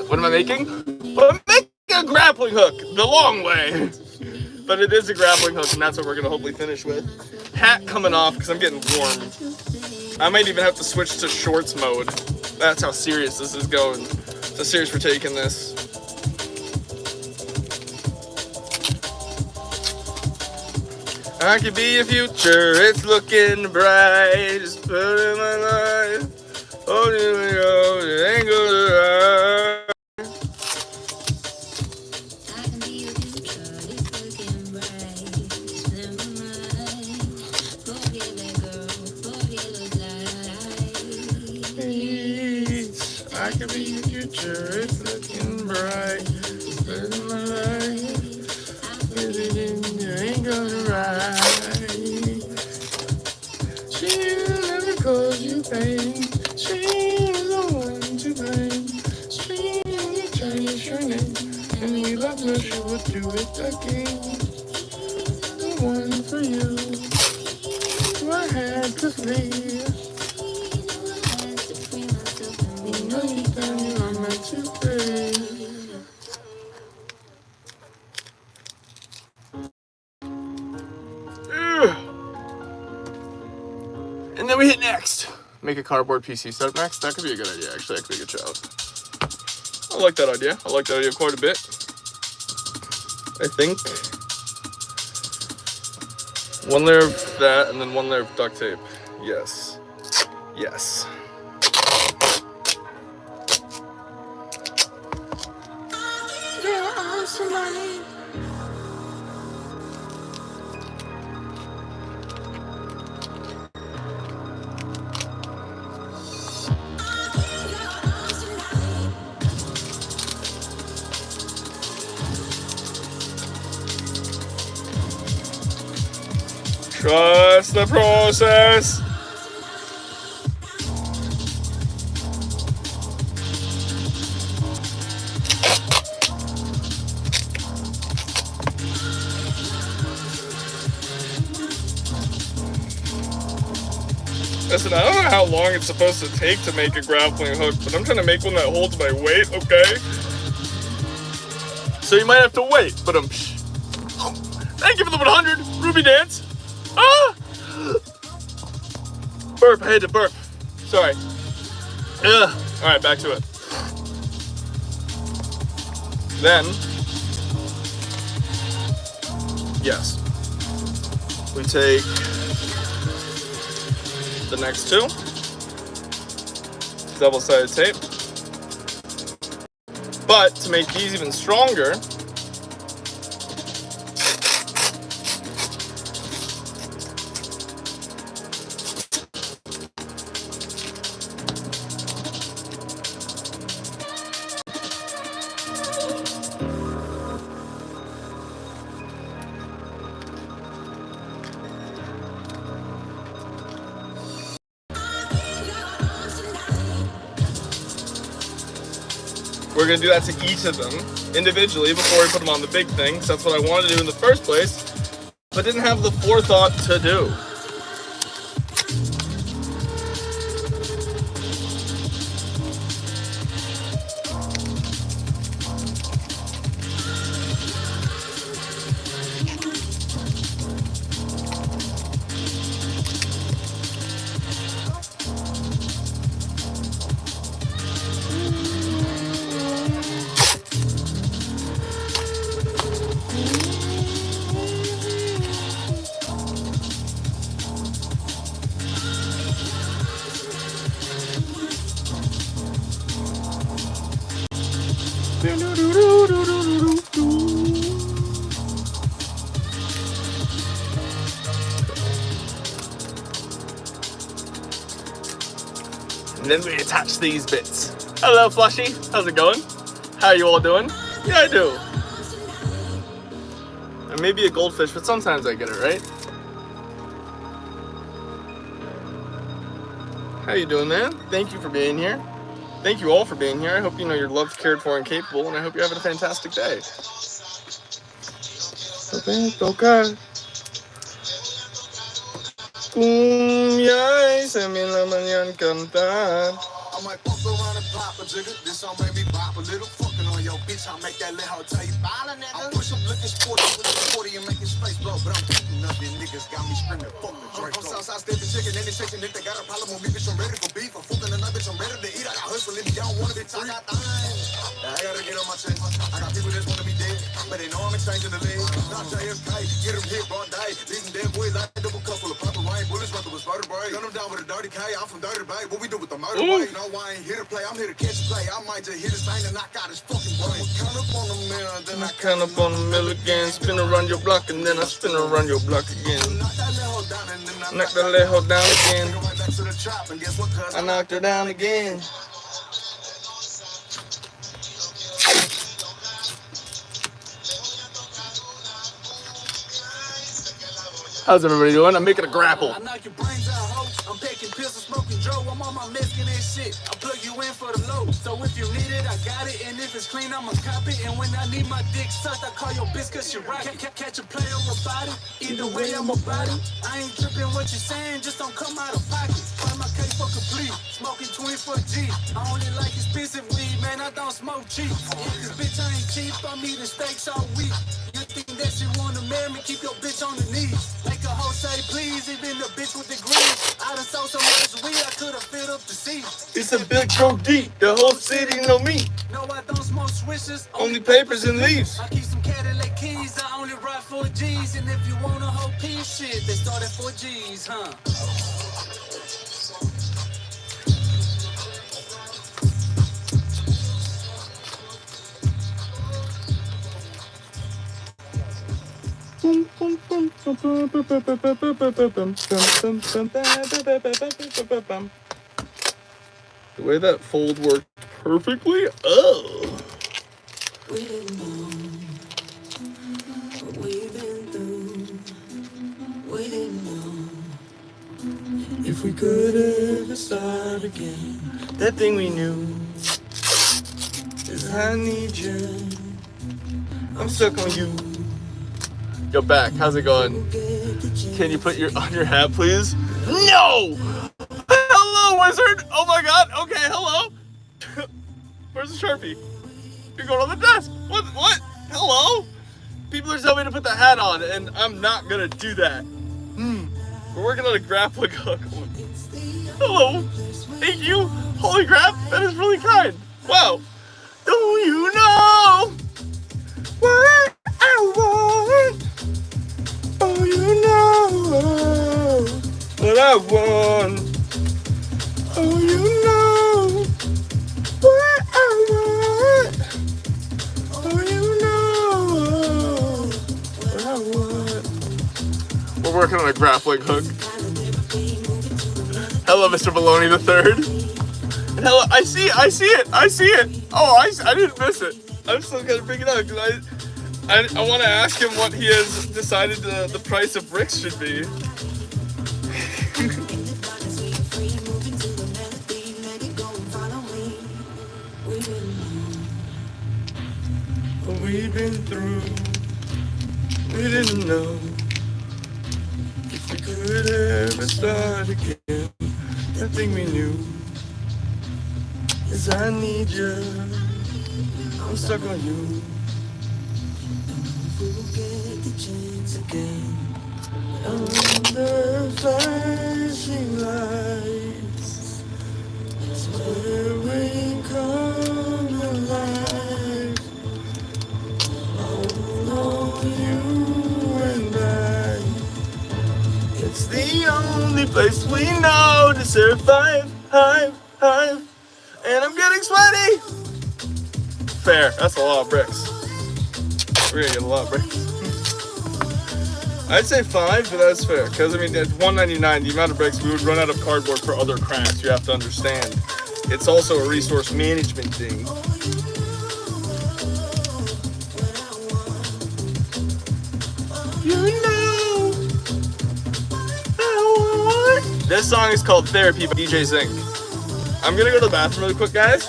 What am I making? Well, I'm making a grappling hook the long way. But it is a grappling hook, and that's what we're going to hopefully finish with. Hat coming off because I'm getting warm. I might even have to switch to shorts mode. That's how serious this is going. How serious we're taking this. I could be your future, it's looking bright. Just put in my life. Oh, it ain't gonna lie. I could be your future, it's looking bright. Just put in my life. You ain't gonna ride. She never calls you pain. She's the one to blame. She only changes your name. And he loves her, she would do it again. The one for you. I had to flee. You know you tell me I'm meant to be. And then we hit next. Make a cardboard PC setup next. That could be a good idea, actually. That could be a good shout. I like that idea. I like that idea quite a bit. I think. One layer of that, and then one layer of duct tape. Yes. Yes. Trust the process. Listen, I don't know how long it's supposed to take to make a grappling hook, but I'm trying to make one that holds my weight, okay? So you might have to wait, but thank you for the 100, Ruby Dance. Ah! Burp, I had to burp. Sorry. Ugh. All right, back to it. Then, yes, we take the next two, double-sided tape. But to make these even stronger, we're going to do that to each of them individually before we put them on the big thing. So that's what I wanted to do in the first place, but didn't have the forethought to do. And then we attach these bits. Hello, Flushy. How's it going? How are you all doing? Yeah, I do. I may be a goldfish, but sometimes I get it right. How you doing, man? Thank you for being here. Thank you all for being here. I hope you know you're loved, cared for, and capable, and I hope you're having a fantastic day. Cumbia y se me la mañana cantar. I might fuck around and pop a jigger. This song made me bop a little. Fucking on your bitch, I'll make that little hoe tell you ballin', nigga. I push up looking sporty with the 40 and making space, bro. But I'm beating up these niggas, got me screaming, fuck the Drake. I'm Southside stepping chicken in the section. If they got a problem with me, bitch, I'm ready for beef. I'm fucking another bitch, I'm ready to eat. I got hustle in me, I don't wanna be tired. I got things. I gotta get on my chest. I got people that wanna be dead, but they know I'm exchanging the legs. Not JFK, get them hit, bro, die. Leaving dead boys like a double cup full of purple rain. Bullets run through a spider brain. Gun them down with a dirty K. I'm from Dirty Bay. What we do with the murder way? No, I ain't here to play. I'm here to catch a play. I might just hit his thing and knock out his fucking brain. Count up on the mirror, then I Count up on the mill again, spin around your block, and then I spin around your block again. knock that little hoe down and then I Knock that little hoe down again. go right back to the trap. And guess what, cuz? I knocked her down again. How's everybody doing? I'm making a grapple. I knock your brains out, ho. I'm taking pills and smoking Joe. I'm on my Mexican and shit. I plug you in for the low. So if you need it, I got it. And if it's clean, I'ma cop it. And when I need my dick sucked, I call your bitch cause she rock it. Catch a play on my body. Either way, I'm a body. I ain't tripping what you're saying, just don't come out of pocket. Find my case for complete. Smoking 24 G. I only like expensive weed, man. I don't smoke cheap. Yeah, cause bitch, I ain't cheap. I'm eating steaks all week. You think that she wanna marry me? Keep your bitch on the knees. Make a hoe say please, even the bitch with the green. I done sold so much weed, I could've filled up the seat. It's a big pro D. The whole city know me. No, I don't smoke swishers. Only papers and leaves. I keep some Cadillac keys. I only ride 4 G's. And if you want a whole piece, shit, they start at 4 G's, huh? The way that fold worked perfectly. Oh. We didn't know what we've been through. We didn't know if we could ever start again. That thing we knew is I need you. I'm stuck on you. Yo, back. How's it going? Can you put on your hat, please? No! Hello, wizard! Oh my god. Okay, hello. Where's the Sharpie? You're going on the desk. What? Hello? People are telling me to put the hat on, and I'm not gonna do that. We're working on a grappling hook. Hello. Thank you. Holy crap. That is really kind. Wow. Do you know what I want? Oh, you know what I want. Oh, you know what I want. Oh, you know what I want. We're working on a grappling hook. Hello, Mr. Bologna the Third. And hello, I see it. Oh, I didn't miss it. I'm still gonna bring it up because I want to ask him what he has decided the price of bricks should be. What we've been through, we didn't know if we could ever start again. That thing we knew is I need you. I'm stuck on you. We'll get the chance again. Under flashing lights, it's where we come alive. Oh, you and I. It's the only place we know to survive. And I'm getting sweaty. Fair. That's a lot of bricks. We're gonna get a lot of bricks. I'd say 5, but that's fair. Because, I mean, at $1.99, the amount of bricks, we would run out of cardboard for other crafts. You have to understand. It's also a resource management thing. You know I want. This song is called Therapy by DJ Zink. I'm gonna go to the bathroom really quick, guys.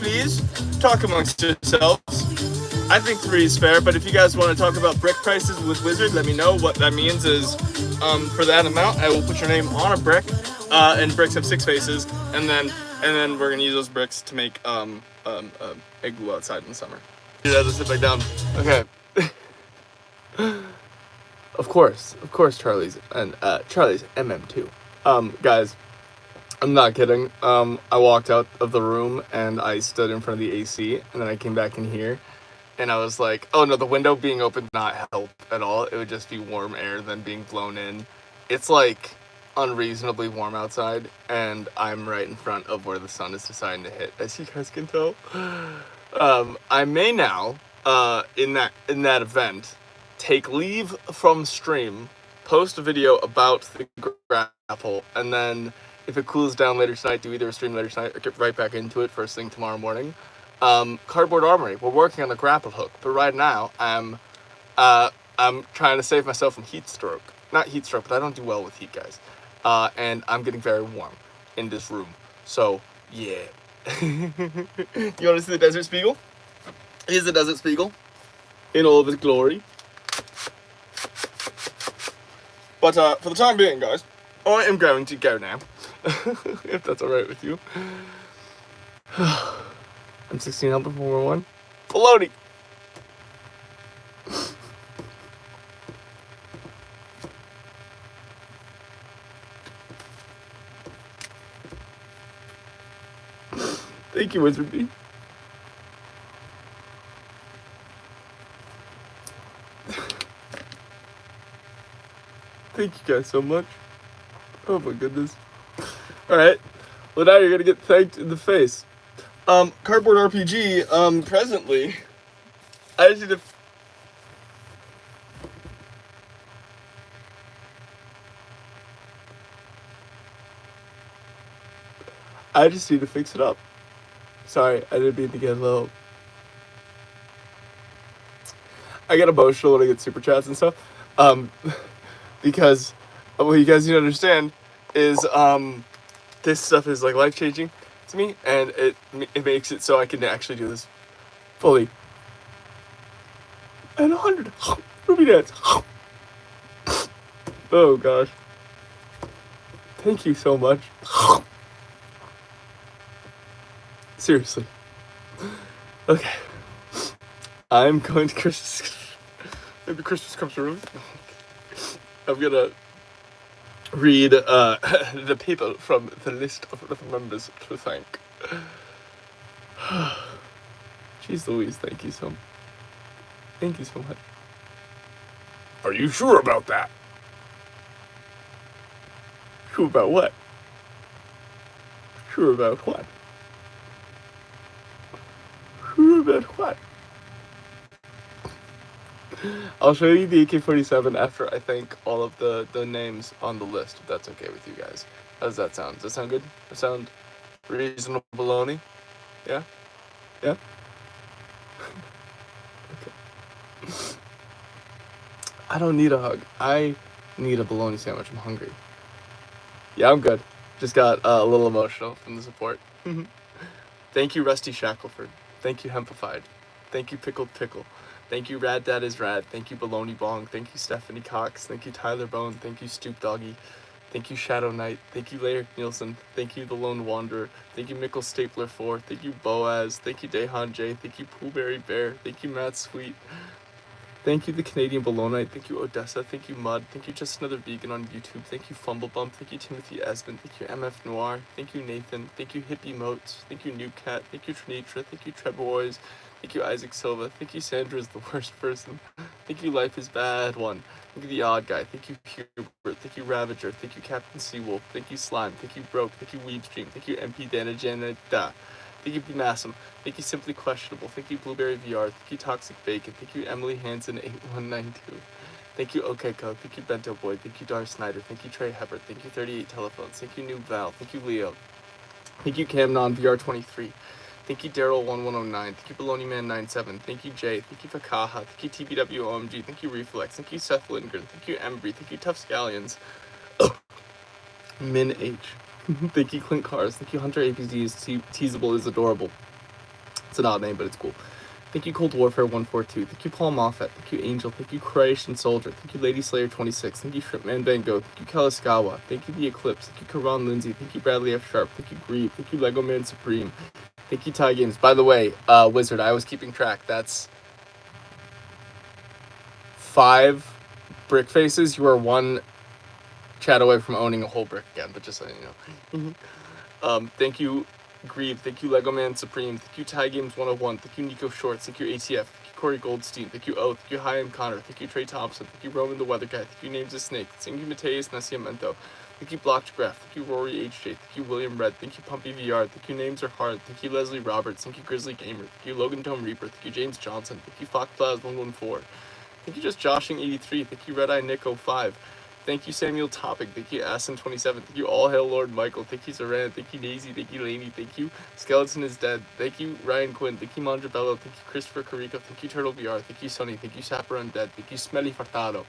Please talk amongst yourselves. I think 3 is fair, but if you guys want to talk about brick prices with Wizard, let me know. What that means is, for that amount, I will put your name on a brick, and bricks have 6 faces, and then And then we're gonna use those bricks to make igloo outside in the summer. Dude, I have to sit back down. Okay. Of course, Charlie's and Charlie's MM2. Guys, I'm not kidding. I walked out of the room and I stood in front of the AC, and then I came back in here, and I was like, oh no, the window being open would not help at all. It would just be warm air then being blown in. It's like unreasonably warm outside, and I'm right in front of where the sun is deciding to hit, as you guys can tell. I may now, in that event, take leave from stream, post a video about the grapple, and then if it cools down later tonight, do either a stream later tonight or get right back into it first thing tomorrow morning. Cardboard Armory, we're working on the grapple hook, but right now I'm trying to save myself from heat stroke. Not heat stroke, but I don't do well with heat, guys. And I'm getting very warm in this room. So, yeah. You want to see the Desert Spiegel? Here's the Desert Spiegel in all of its glory. But for the time being, guys, I am going to go now. If that's alright with you. I'm 16 helper 411. Bologna! Thank you, Wizard B. Thank you guys so much. Oh my goodness. Alright. Well, now you're gonna get thanked in the face. Cardboard RPG, presently, I just need to... I just need to fix it up. Sorry, I didn't mean to get a little... I get emotional when I get super chats and stuff. Because what you guys need to understand is, this stuff is like life-changing to me, and it makes it so I can actually do this fully. And 100 Ruby Dance. Oh gosh. Thank you so much. Seriously. Okay. I'm going to Christmas. Maybe Christmas comes early. I'm gonna read the people from the list of members to thank. Jeez Louise, thank you so much. Are you sure about that? Sure about what? Sure about what? Sure about what? I'll show you the AK-47 after I thank all of the names on the list, if that's okay with you guys. How does that sound? Does that sound good? Does that sound reasonable, baloney? Yeah? Yeah? Okay. I don't need a hug. I need a bologna sandwich. I'm hungry. Yeah, I'm good. Just got a little emotional from the support. Thank you, Rusty Shackelford. Thank you, Hempified. Thank you, Pickled Pickle. Thank you, Rad Dad is Rad. Thank you, Baloney Bong. Thank you, Stephanie Cox. Thank you, Tyler Bone. Thank you, Stoop Doggy. Thank you, Shadow Knight. Thank you, Laird Nielsen. Thank you, The Lone Wanderer. Thank you, Mickle Stapler 4. Thank you, Boaz. Thank you, Dehan J. Thank you, Poohberry Bear. Thank you, Matt Sweet. Thank you, The Canadian Bologna. Thank you, Odessa. Thank you, Mud. Thank you, Just Another Vegan on YouTube. Thank you, Fumblebump. Thank you, Timothy Esmond. Thank you, MF Noir. Thank you, Nathan. Thank you, Hippie Motes. Thank you, Newcat. Thank you, Trinitra. Thank you, Treboys. Thank you, Isaac Silva. Thank you, Sandra is the worst person. Thank you, Life is Bad One. Thank you, The Odd Guy. Thank you, Hubert. Thank you, Ravager. Thank you, Captain Seawolf. Thank you, Slime. Thank you, Broke. Thank you, Weebstream. Thank you, MP Dana Janetta. Thank you, Bmassam. Thank you, Simply Questionable. Thank you, Blueberry VR. Thank you, Toxic Bacon. Thank you, Emily Hansen 8192. Thank you, OKCo. Thank you, Bento Boy. Thank you, Dar Snyder. Thank you, Trey Hebert. Thank you, 38 Telephones. Thank you, New Val. Thank you, Leo. Thank you, Camnon VR23. Thank you, Daryl1109. Thank you, Baloney Man 97. Thank you, Jay. Thank you, Fakaha. Thank you, TBW OMG. Thank you, Reflex. Thank you, Seth Lindgren. Thank you, Embry. Thank you, Tough Scallions. Min H. Thank you, Clint Cars. Thank you, Hunter APZs. Teasable is adorable. It's an odd name, but it's cool. Thank you, Cold Warfare 142. Thank you, Paul Moffat. Thank you, Angel. Thank you, Croatian Soldier. Thank you, Lady Slayer 26. Thank you, Shrimpman Van Gogh. Thank you, Kaliskawa. Thank you, The Eclipse. Thank you, Karan Lindsay. Thank you, Bradley F. Sharp. Thank you, Grieve. Thank you, Lego Man Supreme. Thank you, Ty Games. By the way, Wizard, I was keeping track. That's 5 brick faces. You are 1 chat away from owning a whole brick again, but just so you know. Thank you, Grieve. Thank you, Lego Man Supreme. Thank you, Ty Games 101. Thank you, Nico Shorts. Thank you, ATF. Thank you, Corey Goldstein. Thank you, O. Thank you, Hi, I'm Connor. Thank you, Trey Thompson. Thank you, Roman the Weather Guy. Thank you, Names a Snake. Thank you, Mateus Nascimento. Thank you, Blockgraph. Thank you, Rory HJ. Thank you, William Red. Thank you, Pumpy VR. Thank you, Names Are Hard. Thank you, Leslie Roberts. Thank you, Grizzly Gamer. Thank you, Logan Tome Reaper. Thank you, James Johnson. Thank you, Foxplaz114. Thank you, Just Joshing 83. Thank you, Red Eye Nick 05. Thank you, Samuel Topic. Thank you, Asin27. Thank you, All Hail Lord Michael. Thank you, Zoran. Thank you, Daisy. Thank you, Laney. Thank you, Skeleton is Dead. Thank you, Ryan Quinn. Thank you, Mondrabello. Thank you, Christopher Carico. Thank you, Turtle VR. Thank you, Sonny. Thank you, Sapper Undead. Thank you, Smelly Fartado.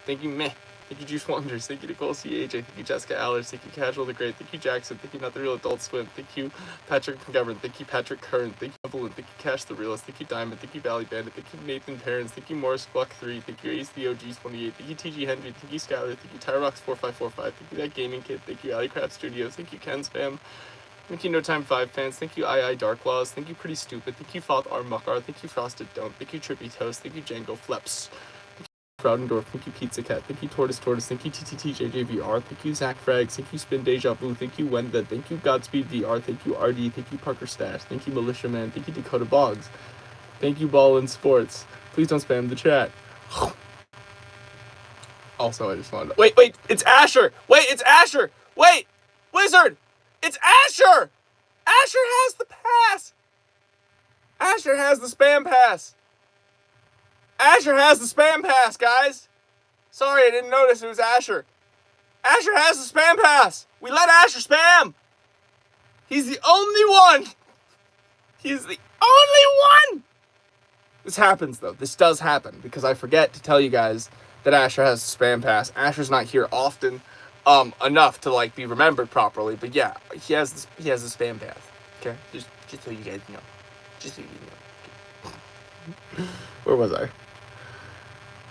Thank you, Meh. Thank you, Juice Wonders. Thank you, Nicole CAJ. Thank you, Jessica Allers. Thank you, Casual the Great. Thank you, Jackson. Thank you, Not the Real Adult Swim. Thank you, Patrick McGovern. Thank you, Patrick Kern. Thank you, Evelyn. Thank you, Cash the Realist. Thank you, Diamond. Thank you, Valley Bandit. Thank you, Nathan Parents. Thank you, Morris Gluck 3. Thank you, Ace the OGs 28. Thank you, TG Henry. Thank you, Skyler. Thank you, Tyrox 4545. Thank you, That Gaming Kid. Thank you, Alleycraft Studios. Thank you, Ken Spam. Thank you, No Time 5 fans. Thank you, II Dark Laws. Thank you, Pretty Stupid. Thank you, Foth R Muckar. Thank you, Frosted Don't. Thank you, Trippy Toast. Thank you, Django Fleps. Crowdendorf, thank you, Pizza Cat, thank you, Tortoise, thank you, TTTJJVR, thank you, Zach Frags, thank you, Spin Deja Vu, thank you, Wenda, thank you, Godspeed VR, thank you, RD, thank you, Parker Stash, thank you, Militia Man, thank you, Dakota Boggs, thank you, Ball in Sports. Please don't spam the chat. Also, I just wanted to... Wait, it's Asher! Wait, it's Asher! Wait! Wizard! It's Asher! Asher has the pass! Asher has the spam pass! Asher has the spam pass, guys! Sorry, I didn't notice it was Asher. Asher has the spam pass! We let Asher spam! He's the only one! He's the only one! This happens, though. This does happen, because I forget to tell you guys that Asher has the spam pass. Asher's not here often enough to, like, be remembered properly, but yeah, he has the spam pass. Okay? Just so you guys know. Just so you know. Where was I?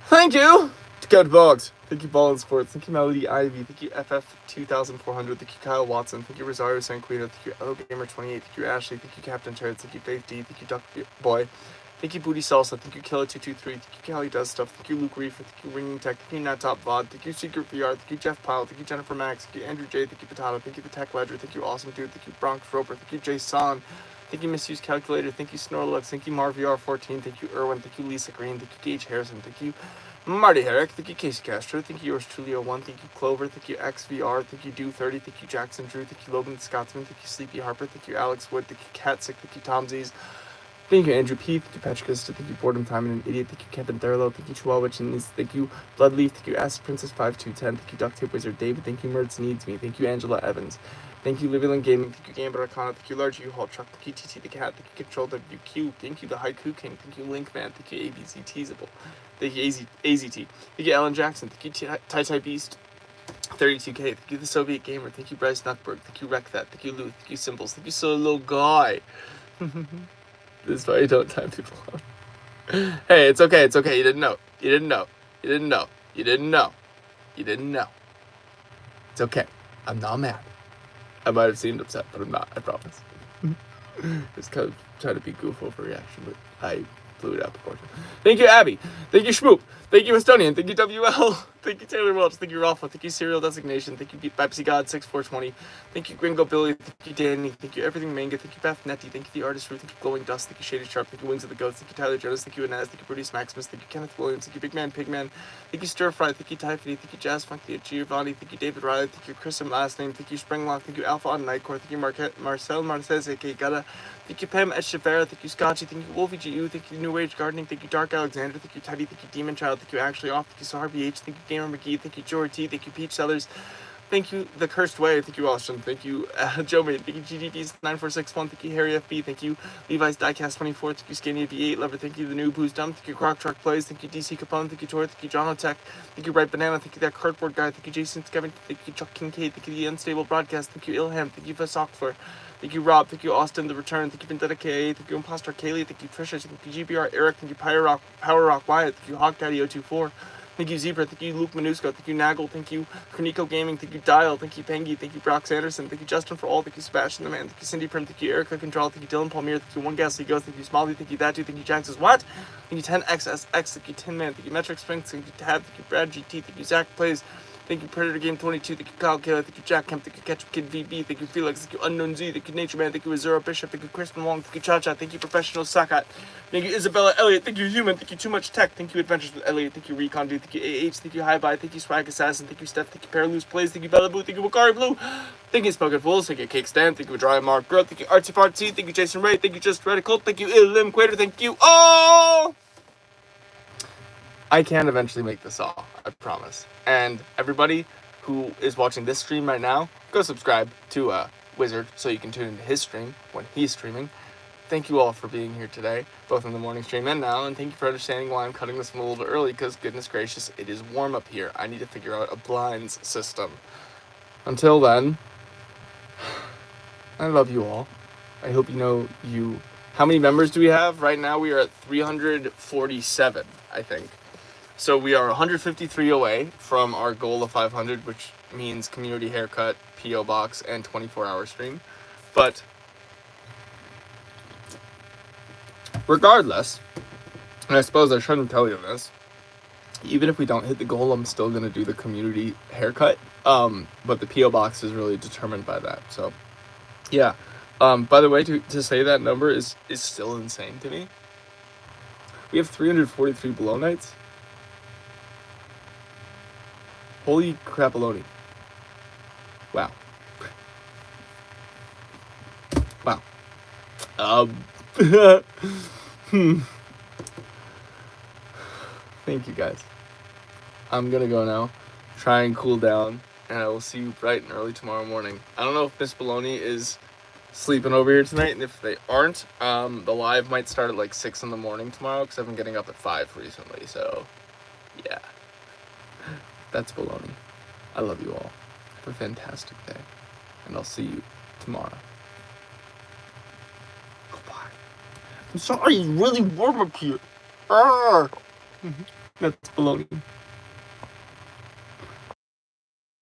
Thank you, Dakota Boggs. Thank you, Ball in Sports. Thank you, Melody Ivy. Thank you, FF2400. Thank you, Kyle Watson. Thank you, Rosario Sanquino. Thank you, LGamer28. Thank you, Ashley. Thank you, Captain Turds. Thank you, Faith D. Thank you, Duck Boy. Thank you, Booty Salsa. Thank you, Killer223. Thank you, Callie Does Stuff. Thank you, Luke Reefer. Thank you, Ringing Tech. Thank you, Nat Top Vod. Thank you, Secret VR. Thank you, Jeff Pyle. Thank you, Jennifer Max. Thank you, Andrew J. Thank you, Potato. Thank you, The Tech Ledger. Thank you, Awesome Dude. Thank you, Bronx Roper. Thank you, Jason. Thank you, Misuse Calculator. Thank you, Snorlux. Thank you, MarVR14. Thank you, Irwin. Thank you, Lisa Green. Thank you, Gage Harrison. Thank you, Marty Herrick. Thank you, Casey Castro. Thank you, yours truly 01. Thank you, Clover. Thank you, XVR. Thank you, Do30. Thank you, Jackson Drew. Thank you, Logan the Scotsman. Thank you, Sleepy Harper. Thank you, Alex Wood. Thank you, Catsick. Thank you, Tomsies. Thank you, Andrew P. Thank you, Patrick Costa. Thank you, Boredom Time and an Idiot. Thank you, Kevin Thurlow. Thank you, Chihuahua Chinies. Thank you, Bloodleaf. Thank you, Acid Princess 5210. Thank you, Duct Tape Wizard David. Thank you, Mertz Needs Me. Thank you, Angela Evans. Thank you, Livyland Gaming. Thank you, Gambit Arcana. Thank you, Large U-Haul Truck. Thank you, TT the Cat. Thank you, Control WQ. Thank you, The Haiku King. Thank you, Linkman. Thank you, ABC Teasable. Thank you, AZT. Thank you, Alan Jackson. Thank you, Tai Beast. 32K. Thank you, The Soviet Gamer. Thank you, Bryce Nuckberg. Thank you, Wreck That. Thank you, Luth. Thank you, Symbols. Thank you, So Little Guy. This is why you don't time people out. Hey, it's okay. It's okay. You didn't know. You didn't know. You didn't know. You didn't know. You didn't know. It's okay. I'm not mad. I might have seemed upset, but I'm not. I promise. Just kind of trying to be goof overreaction, but I blew it out of proportion. Thank you, Abby. Thank you, Schmoop. Thank you, Estonian. Thank you, WL. Thank you, Taylor Welch. Thank you, Rafa. Thank you, Serial Designation. Thank you, Pepsi God 6420. Thank you, Gringo Billy. Thank you, Danny. Thank you, Everything Manga. Thank you, Beth Netty. Thank you, The Artist Root. Thank you, Glowing Dust. Thank you, Shady Sharp. Thank you, Wings of the Goats. Thank you, Tyler Jonas. Thank you, Inez. Thank you, Brutus Maximus. Thank you, Kenneth Williams. Thank you, Big Man Pigman. Thank you, Stir Fry. Thank you, Typhony. Thank you, Jazz Funk. Thank you, Giovanni. Thank you, David Riley. Thank you, Chris and Last Name. Thank you, Springlock. Thank you, Alpha on Nightcore. Thank you, Marcel Marquez, aka Gutta. Thank you, Pam Echeverra. Thank you, Scotchy. Thank you, Wolfie GU. Thank you, New Age Gardening. Thank you, Dark Alexander. Thank you, Teddy. Thank you, Demon Child. Thank you, Actually Off. Thank you, Sahar BH. Thank you, Gamer McGee. Thank you, Jory T. Thank you, Peach Sellers. Thank you, The Cursed Way. Thank you, Austin. Thank you, Joe Maid. Thank you, GDBs9461. Thank you, Harry FB. Thank you, Levi's Diecast24. Thank you, Scanny V8 Lover. Thank you, The Noob Who's Dumb. Thank you, Croc Truck Plays. Thank you, DC Capone. Thank you, Tor. Thank you, John Tech. Thank you, Bright Banana. Thank you, That Cardboard Guy. Thank you, Jason Skevin. Thank you, Chuck Kincaid. Thank you, The Unstable Broadcast. Thank you, Ilham. Thank you, Vasokfer. Thank you, Rob. Thank you, Austin, The Return. Thank you, Vendetta KA. Thank you, Impostor Kaylee. Thank you, Trisha. Thank you, GBR Eric. Thank you, Power Rock Wyatt. Thank you, Hawk Daddy 024. Thank you, Zebra. Thank you, Luke Manusco. Thank you, Nagel. Thank you, Cornico Gaming. Thank you, Dial. Thank you, Pengy. Thank you, Brock Sanderson. Thank you, Justin for all. Thank you, Sebastian the Man. Thank you, Cindy Prim. Thank you, Erica Control. Thank you, Dylan Palmier. Thank you, One Ghastly Ghost. Thank you, Smalley. Thank you, That Dude. Thank you, Jax is What? Thank you, 10XSX. Thank you, Tin Man. Thank you, Metric Sphinx. Thank you, Tab. Thank you, Brad GT. Thank you, Zach Plays. Thank you, Predator Game 22. Thank you, Kyle Kayla. Thank you, Jack Kemp. Thank you, Ketchup Kid VB. Thank you, Felix. Thank you, Unknown Z. Thank you, Nature Man. Thank you, Azura Bishop. Thank you, Kristen Wong. Thank you, Cha Cha. Thank you, Professional Sakat. Thank you, Isabella Elliott. Thank you, Human. Thank you, Too Much Tech. Thank you, Adventures with Elliott. Thank you, Recon G. Thank you, AH. Thank you, Hi Bye. Thank you, Swag Assassin. Thank you, Steph. Thank you, Paraloose Plays. Thank you, Bella Boo. Thank you, Wakari Blue. Thank you, Spoken Fools. Thank you, Cake Stand. Thank you, Dry Mark Girl. Thank you, Artsy Fartsy. Thank you, Jason Ray. Thank you, Just Radical. Thank you, Ilim Quater. Thank you. Oh! I can eventually make this all, I promise. And everybody who is watching this stream right now, go subscribe to Wizard so you can tune into his stream when he's streaming. Thank you all for being here today, both in the morning stream and now, and thank you for understanding why I'm cutting this one a little bit early, because goodness gracious, it is warm up here. I need to figure out a blinds system. Until then, I love you all. I hope you know you... How many members do we have? Right now we are at 347, I think. So we are 153 away from our goal of 500, which means community haircut, P.O. box, and 24-hour stream. But regardless, and I suppose I shouldn't tell you this, even if we don't hit the goal, I'm still going to do the community haircut. But the P.O. box is really determined by that. So, yeah. By the way, to say that number is still insane to me. We have 343 Bolognites. Holy crapoloni. Wow. Wow. Thank you guys. I'm gonna go now, try and cool down, and I will see you bright and early tomorrow morning. I don't know if Miss Bologna is sleeping over here tonight, and if they aren't, the live might start at like 6 in the morning tomorrow, because I've been getting up at 5 recently, so yeah. That's Bologna. I love you all. Have a fantastic day. And I'll see you tomorrow. Goodbye. I'm sorry, it's really warm up here. That's Bologna.